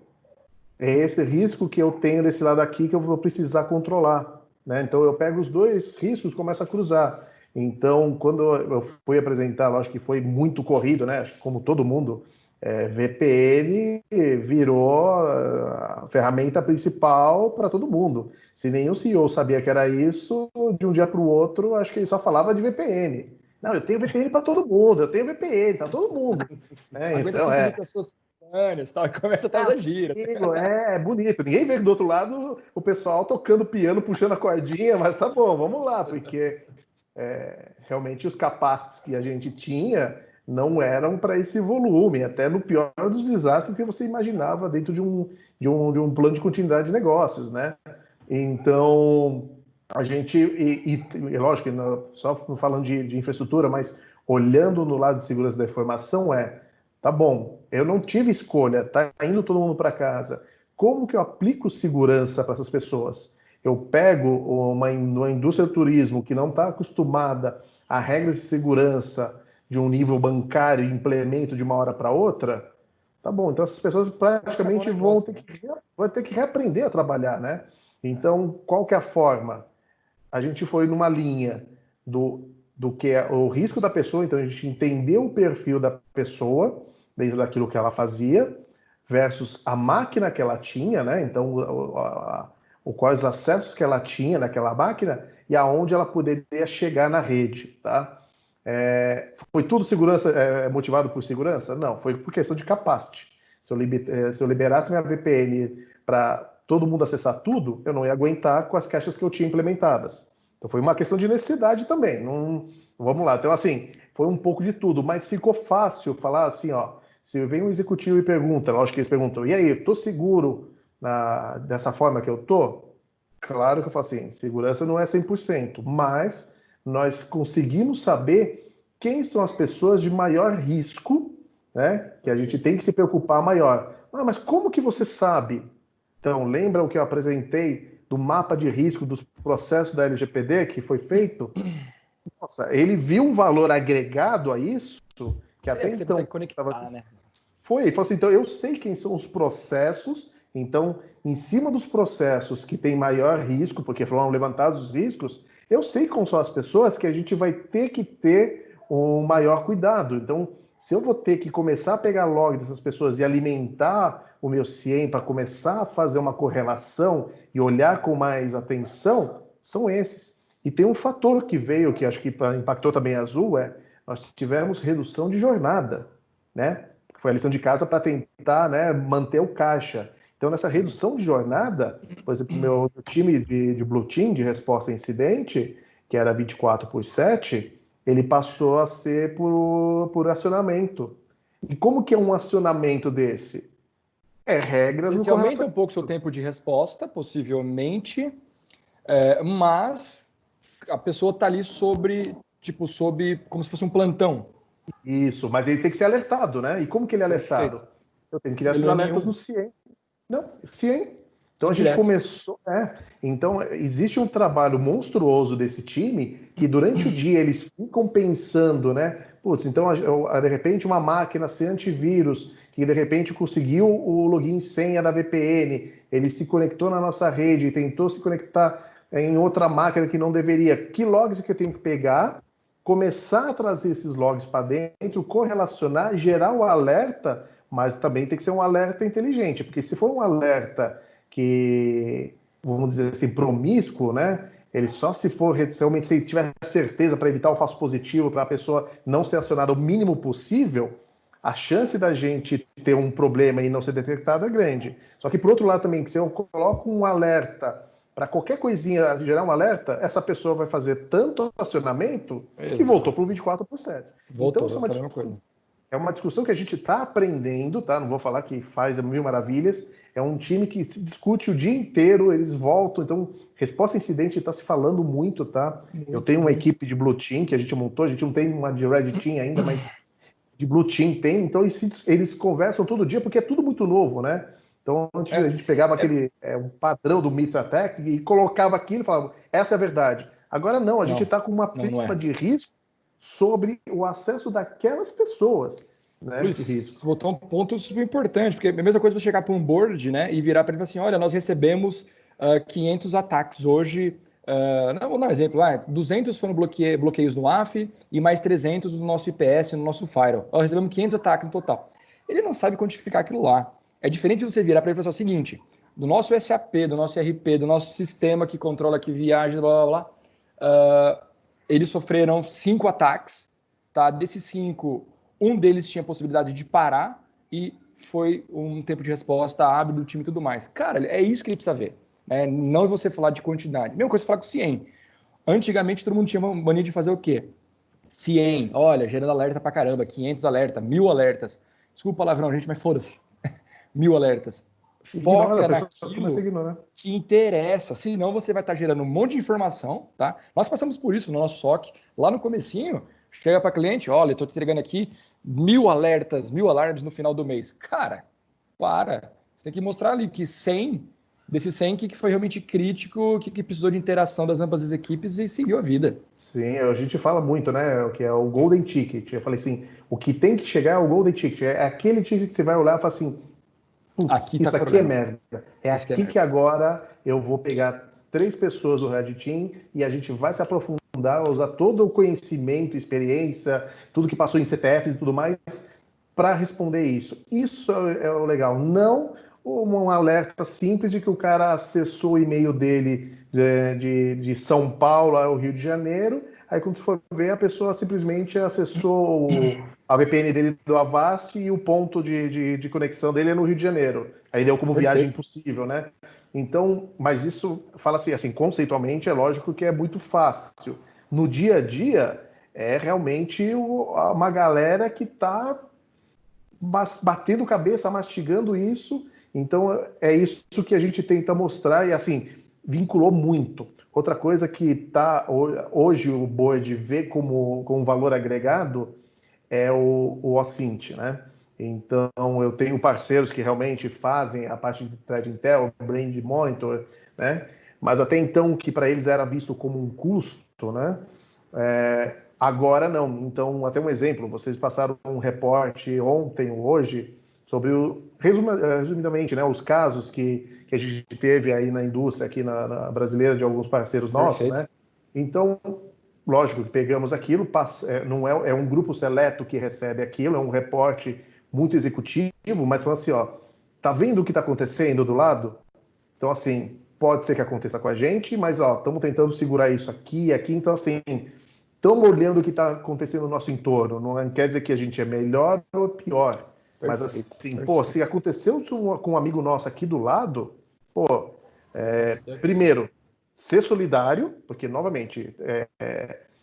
É esse risco que eu tenho desse lado aqui que eu vou precisar controlar, né? Então eu pego os dois riscos e começo a cruzar. Então, quando eu fui apresentar, lógico que foi muito corrido, né? Como todo mundo, VPN virou a ferramenta principal para todo mundo. Se nenhum CEO sabia que era isso, de um dia para o outro, acho que ele só falava de VPN. Não, eu tenho VPN para todo mundo, eu tenho VPN para todo mundo. Então, pessoas tal, e começa a trazer gira. É bonito. Ninguém vê do outro lado o pessoal tocando piano, puxando a cordinha, mas tá bom, vamos lá, porque realmente os capacities que a gente tinha não eram para esse volume, até no pior dos desastres que você imaginava dentro de um plano de continuidade de negócios, né? Então, a gente, lógico, só falando de infraestrutura, mas olhando no lado de segurança da informação tá bom, eu não tive escolha, tá indo todo mundo para casa. Como que eu aplico segurança para essas pessoas? Eu pego uma indústria do turismo que não está acostumada a regras de segurança de um nível bancário e implemento de uma hora para outra, tá bom, então essas pessoas praticamente vão ter que reaprender a trabalhar, né? Então, qual que é a forma? A gente foi numa linha do que é o risco da pessoa, então a gente entendeu o perfil da pessoa dentro daquilo que ela fazia, versus a máquina que ela tinha, né? Então, quais os acessos que ela tinha naquela máquina e aonde ela poderia chegar na rede, tá? Foi tudo segurança motivado por segurança? Não, foi por questão de capacity. Se eu liberasse minha VPN para todo mundo acessar tudo, eu não ia aguentar com as caixas que eu tinha implementadas. Então foi uma questão de necessidade também. Vamos lá. Então, assim, foi um pouco de tudo, mas ficou fácil falar assim, ó. Se vem um executivo e pergunta, lógico que eles perguntam, e aí, tô seguro dessa forma que eu tô? Claro que eu falo assim, segurança não é 100%, mas nós conseguimos saber quem são as pessoas de maior risco, né? Que a gente tem que se preocupar maior. Mas como que você sabe? Então, lembra o que eu apresentei do mapa de risco dos processos da LGPD que foi feito? Nossa, ele viu um valor agregado a isso que até que você então consegue conectar, né? ele falou assim, então eu sei quem são os processos, então em cima dos processos que tem maior risco, porque foram levantados os riscos, eu sei como são as pessoas que a gente vai ter que ter um maior cuidado. Então, se eu vou ter que começar a pegar log dessas pessoas e alimentar o meu CIEM para começar a fazer uma correlação e olhar com mais atenção, são esses. E tem um fator que veio, que acho que impactou também a Azul, nós tivemos redução de jornada, né? Foi a lição de casa para tentar, né, manter o caixa. Então, nessa redução de jornada, por exemplo, meu time de Blue Team, de resposta a incidente, que era 24/7, ele passou a ser por acionamento. E como que é um acionamento desse? É regras no Você aumenta um pouco o seu tempo de resposta, possivelmente, mas a pessoa está ali sob como se fosse um plantão. Isso, mas ele tem que ser alertado, né? E como que ele é alertado? Perfeito. Eu tenho que criar esses alertas no CIEM. Não, CIEM. Então a gente começou. Então existe um trabalho monstruoso desse time que durante o dia eles ficam pensando, né? Putz, então de repente uma máquina sem antivírus, que de repente conseguiu o login senha da VPN, ele se conectou na nossa rede e tentou se conectar em outra máquina que não deveria. Que logs que eu tenho que pegar? Começar a trazer esses logs para dentro, correlacionar, gerar o alerta, mas também tem que ser um alerta inteligente, porque se for um alerta que, vamos dizer assim, promíscuo, né? Ele só se for realmente, se tiver certeza para evitar o falso positivo, para a pessoa não ser acionada o mínimo possível, a chance da gente ter um problema e não ser detectado é grande. Só que, por outro lado, também, que se eu coloco um alerta para qualquer coisinha gerar um alerta, essa pessoa vai fazer tanto acionamento que voltou para o 24/7. Voltou, Então, é uma discussão que a gente está aprendendo, tá? Não vou falar que faz mil maravilhas. É um time que se discute o dia inteiro, eles voltam. Então, resposta a incidente está se falando muito, tá? Eu tenho uma equipe de Blue Team que a gente montou, a gente não tem uma de Red Team ainda, mas de Blue Team tem. Então, eles conversam todo dia, porque é tudo muito novo, né? Então, antes a gente pegava um padrão do Mitra Tech e colocava aquilo e falava, essa é a verdade. Agora não, a gente está com uma prisma de risco sobre o acesso daquelas pessoas. Né, Luiz, botou um ponto super importante, porque é a mesma coisa você chegar para um board, né, e virar para ele e falar assim, olha, nós recebemos 500 ataques hoje, vou dar um exemplo, 200 foram bloqueios no AF e mais 300 no nosso IPS, no nosso firewall. Nós recebemos 500 ataques no total. Ele não sabe quantificar aquilo lá. É diferente de você virar para ele e falar assim, o seguinte, do nosso SAP, do nosso RP, do nosso sistema que controla aqui viagens, blá, blá, blá, eles sofreram 5 ataques, tá? Desses 5, um deles tinha possibilidade de parar e foi um tempo de resposta hábil do time e tudo mais. Cara, é isso que ele precisa ver. Né? Não é você falar de quantidade. Mesma coisa falar com o CIEM. Antigamente, todo mundo tinha uma mania de fazer o quê? CIEM, olha, gerando alerta pra caramba, 500 alertas, 1000 alertas. Desculpa o palavrão, gente, mas foda-se. 1000 alertas. Foca naquilo que interessa, senão você vai estar gerando um monte de informação, tá? Nós passamos por isso no nosso SOC, lá no comecinho, chega para cliente, olha, estou te entregando aqui 1000 alertas, 1000 alarmes no final do mês. Cara, para. Você tem que mostrar ali que 100, desses 100, que foi realmente crítico, que precisou de interação das ambas as equipes e seguiu a vida. Sim, a gente fala muito, né, o que é o Golden Ticket. Eu falei assim, o que tem que chegar é o Golden Ticket. É aquele ticket que você vai olhar e fala assim, isso aqui é merda. É aqui que agora eu vou pegar 3 pessoas do Red Team e a gente vai se aprofundar, usar todo o conhecimento, experiência, tudo que passou em CTF e tudo mais, para responder isso. Isso é o legal. Não um alerta simples de que o cara acessou o e-mail dele de São Paulo ao Rio de Janeiro, aí quando você for ver, a pessoa simplesmente acessou a VPN dele do Avast e o ponto de conexão dele é no Rio de Janeiro. Aí deu como viagem impossível, né? Então, mas isso, fala assim, conceitualmente é lógico que é muito fácil. No dia a dia, é realmente uma galera que está batendo cabeça, mastigando isso. Então, é isso que a gente tenta mostrar e, assim, vinculou muito. Outra coisa que hoje o board vê como valor agregado é o OSINT, né? Então, eu tenho parceiros que realmente fazem a parte de Threat Intel, Brand Monitor, né? Mas até então, que para eles era visto como um custo, né? Agora não. Então, até um exemplo, vocês passaram um reporte ontem ou hoje sobre, resumidamente, né, os casos que a gente teve aí na indústria, aqui na brasileira, de alguns parceiros nossos, né? Então, lógico que pegamos aquilo, não é um grupo seleto que recebe aquilo, é um reporte muito executivo, mas falando assim, ó, tá vendo o que está acontecendo do lado? Então, assim, pode ser que aconteça com a gente, mas, ó, estamos tentando segurar isso aqui e aqui, então, assim, estamos olhando o que está acontecendo no nosso entorno, não quer dizer que a gente é melhor ou pior, mas, assim, pô, se aconteceu com um amigo nosso aqui do lado, pô, primeiro, ser solidário, porque, novamente,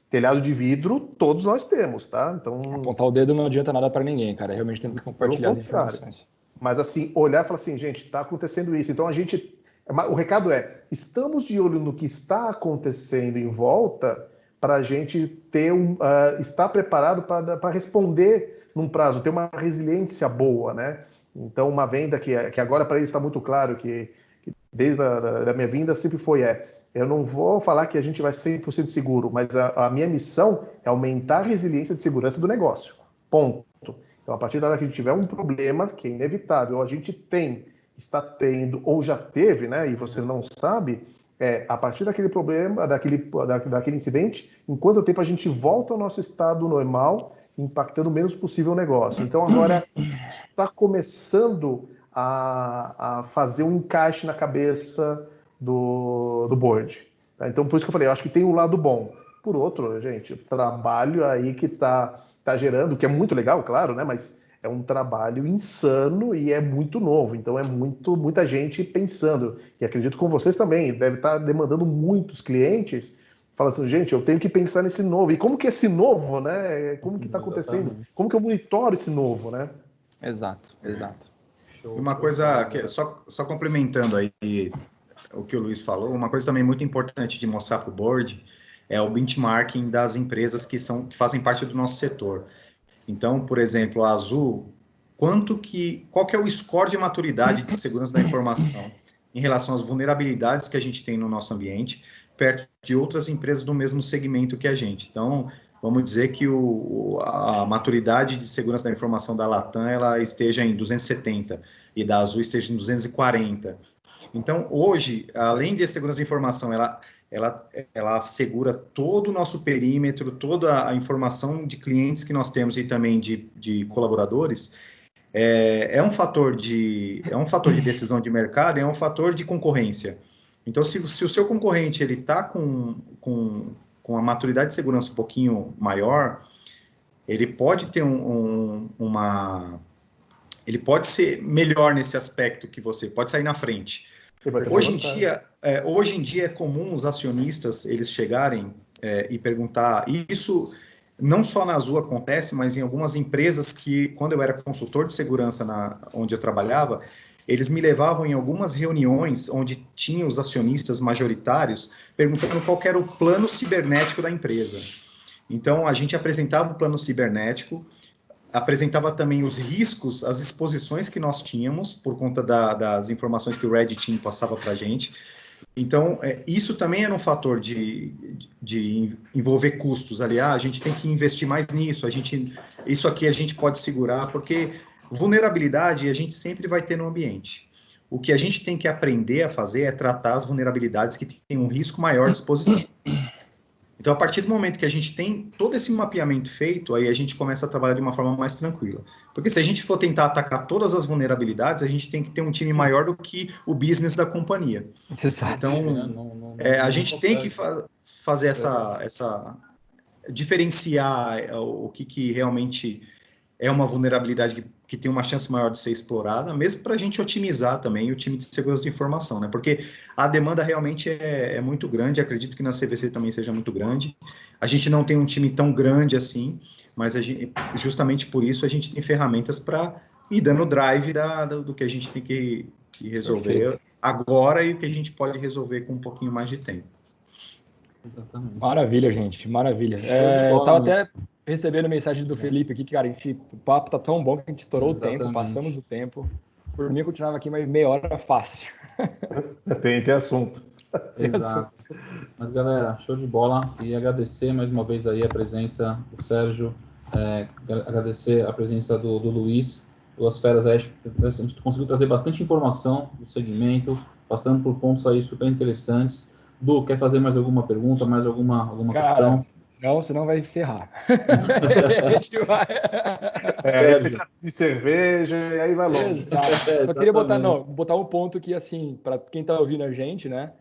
telhado de vidro todos nós temos, tá? Então, apontar o dedo não adianta nada para ninguém, cara. Realmente tem que compartilhar as informações. Mas, assim, olhar e falar assim, gente, está acontecendo isso. Então, o recado estamos de olho no que está acontecendo em volta para a gente estar preparado para responder num prazo, ter uma resiliência boa, né? Então, uma venda que agora para eles está muito claro que desde a minha vinda sempre foi eu não vou falar que a gente vai ser 100% seguro, mas a minha missão é aumentar a resiliência de segurança do negócio. Ponto. Então, a partir da hora que a gente tiver um problema, que é inevitável, a gente está tendo, ou já teve, né, e você não sabe, a partir daquele problema, daquele incidente, em quanto tempo a gente volta ao nosso estado normal, impactando o menos possível o negócio. Então, agora, está começando a fazer um encaixe na cabeça do board. Tá? Então, por isso que eu falei, eu acho que tem um lado bom. Por outro, gente, o trabalho aí que está gerando, que é muito legal, claro, né? Mas é um trabalho insano e é muito novo. Então, é muita gente pensando. E acredito com vocês também, deve estar demandando muitos clientes. Fala assim, gente, eu tenho que pensar nesse novo. E como que é esse novo, né? Como que está acontecendo? Como que eu monitoro esse novo, né? Exato. Uma coisa, só complementando aí o que o Luiz falou, uma coisa também muito importante de mostrar para o board é o benchmarking das empresas que fazem parte do nosso setor. Então, por exemplo, a Azul, qual que é o score de maturidade de segurança da informação em relação às vulnerabilidades que a gente tem no nosso ambiente, perto de outras empresas do mesmo segmento que a gente. Então, vamos dizer que a maturidade de segurança da informação da Latam ela esteja em 270 e da Azul esteja em 240. Então, hoje, além de segurança da informação, ela assegura todo o nosso perímetro, toda a informação de clientes que nós temos e também de colaboradores. É um fator de decisão de mercado, é um fator de concorrência. Então, se o seu concorrente ele está com a maturidade de segurança um pouquinho maior, ele pode ter ele pode ser melhor nesse aspecto que você, pode sair na frente. Hoje em dia é comum os acionistas eles chegarem e perguntar, e isso não só na Azul acontece, mas em algumas empresas que, quando eu era consultor de segurança onde eu trabalhava, eles me levavam em algumas reuniões onde tinham os acionistas majoritários perguntando qual era o plano cibernético da empresa. Então, a gente apresentava o plano cibernético, apresentava também os riscos, as exposições que nós tínhamos, por conta das informações que o Red Team passava para a gente. Então, isso também era um fator de envolver custos ali. A gente tem que investir mais nisso, isso aqui a gente pode segurar, porque vulnerabilidade a gente sempre vai ter no ambiente. O que a gente tem que aprender a fazer é tratar as vulnerabilidades que têm um risco maior de exposição. Então, a partir do momento que a gente tem todo esse mapeamento feito, aí a gente começa a trabalhar de uma forma mais tranquila. Porque se a gente for tentar atacar todas as vulnerabilidades, a gente tem que ter um time maior do que o business da companhia. Exato. Então, a gente tem que fazer diferenciar o que realmente é uma vulnerabilidade que tem uma chance maior de ser explorada, mesmo para a gente otimizar também o time de segurança de informação, né? Porque a demanda realmente é muito grande, acredito que na CVC também seja muito grande. A gente não tem um time tão grande assim, mas justamente por isso a gente tem ferramentas para ir dando drive do que a gente tem que resolver agora e o que a gente pode resolver com um pouquinho mais de tempo. Exatamente. Maravilha, gente, maravilha. Eu estava até recebendo mensagem do Felipe aqui, que, cara, o papo tá tão bom que a gente estourou o tempo, passamos o tempo. Por mim, eu continuava aqui mais meia hora fácil. Tem assunto. Exato. Mas, galera, show de bola. E agradecer mais uma vez aí a presença do Sérgio, agradecer a presença do Luiz, duas feras aí. A gente conseguiu trazer bastante informação do segmento, passando por pontos aí super interessantes. Du, quer fazer mais alguma pergunta, mais alguma questão? Não, senão vai ferrar. A gente vai... Sérgio. De cerveja e aí vai longe. Exato. Só queria botar um ponto que, assim, para quem está ouvindo a gente, né?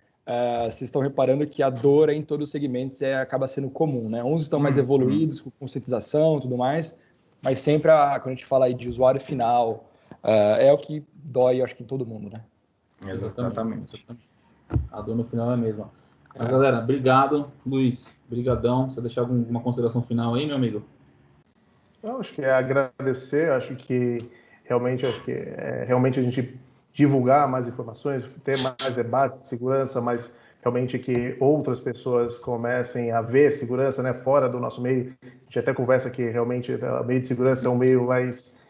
Vocês estão reparando que a dor em todos os segmentos acaba sendo comum, né? Uns estão mais evoluídos, com conscientização e tudo mais, mas sempre, quando a gente fala aí de usuário final, é o que dói, eu acho que em todo mundo, né? Exatamente. A dor no final é a mesma. Mas, galera, obrigado. Luiz, brigadão. Você deixar alguma consideração final aí, meu amigo? Eu acho que é agradecer, acho que realmente a gente divulgar mais informações, ter mais debates de segurança, mas realmente que outras pessoas comecem a ver segurança, né, fora do nosso meio. A gente até conversa que realmente o meio de segurança é um meio mais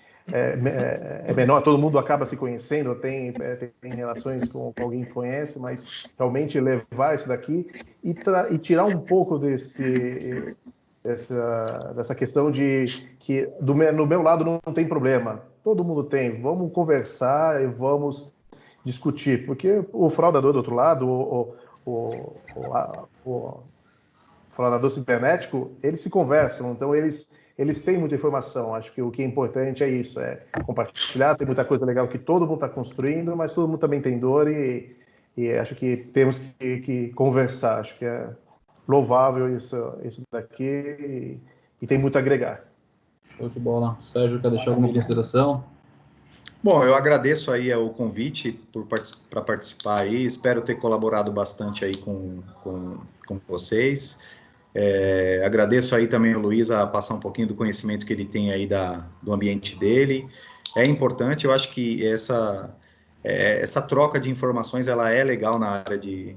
menor, todo mundo acaba se conhecendo, tem relações com alguém que conhece, mas realmente levar isso daqui e tirar um pouco dessa questão de que no meu lado não tem problema, todo mundo tem, vamos conversar e vamos discutir, porque o fraudador do outro lado, o fraudador cibernético, eles se conversam, então eles têm muita informação. Acho que o que é importante é isso, é compartilhar. Tem muita coisa legal que todo mundo está construindo, mas todo mundo também tem dor e acho que temos que conversar. Acho que é louvável isso daqui e tem muito a agregar. Show de bola. Sérgio, quer deixar alguma consideração? Bom, eu agradeço aí o convite para participar aí, espero ter colaborado bastante aí com vocês. Agradeço aí também o Luiz a passar um pouquinho do conhecimento que ele tem aí do ambiente dele. É importante, eu acho que essa troca de informações, ela é legal na área de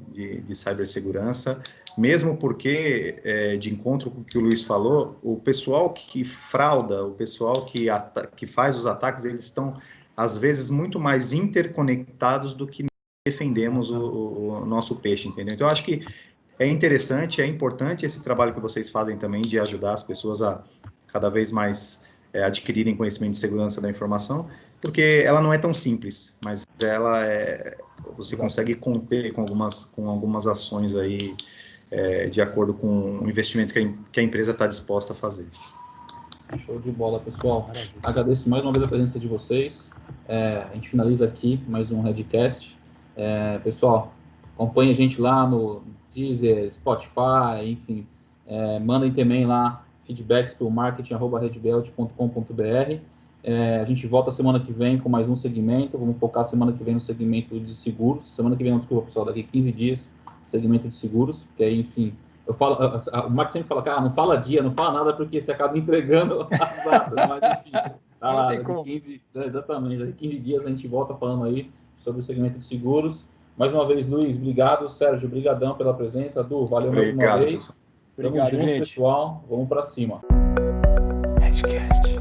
cibersegurança, mesmo porque, de encontro com o que o Luiz falou, o pessoal que frauda, o pessoal que faz os ataques, eles estão, às vezes, muito mais interconectados do que defendemos o nosso peixe, entendeu? Então, eu acho que é interessante, é importante esse trabalho que vocês fazem também de ajudar as pessoas a cada vez mais adquirirem conhecimento de segurança da informação, porque ela não é tão simples, mas você consegue conter com algumas ações aí de acordo com o investimento que a empresa está disposta a fazer. Show de bola, pessoal. Agradeço mais uma vez a presença de vocês. A gente finaliza aqui mais um Redcast. Pessoal, acompanhe a gente lá no Deezer, Spotify, enfim. Mandem também lá feedbacks para o marketing@redbelt.com.br. A gente volta semana que vem com mais um segmento. Vamos focar semana que vem no segmento de seguros. Semana que vem, não, desculpa, pessoal, daqui 15 dias, segmento de seguros, que aí, enfim... o Marcos sempre fala, cara, não fala dia, não fala nada, porque você acaba entregando as datas, mas enfim, tá lá, exatamente, daqui 15 dias a gente volta falando aí sobre o segmento de seguros. Mais uma vez, Luiz, obrigado. Sérgio, brigadão pela presença. Du, valeu mais uma vez. Tamo junto, gente. Pessoal, vamos para cima. Redcast.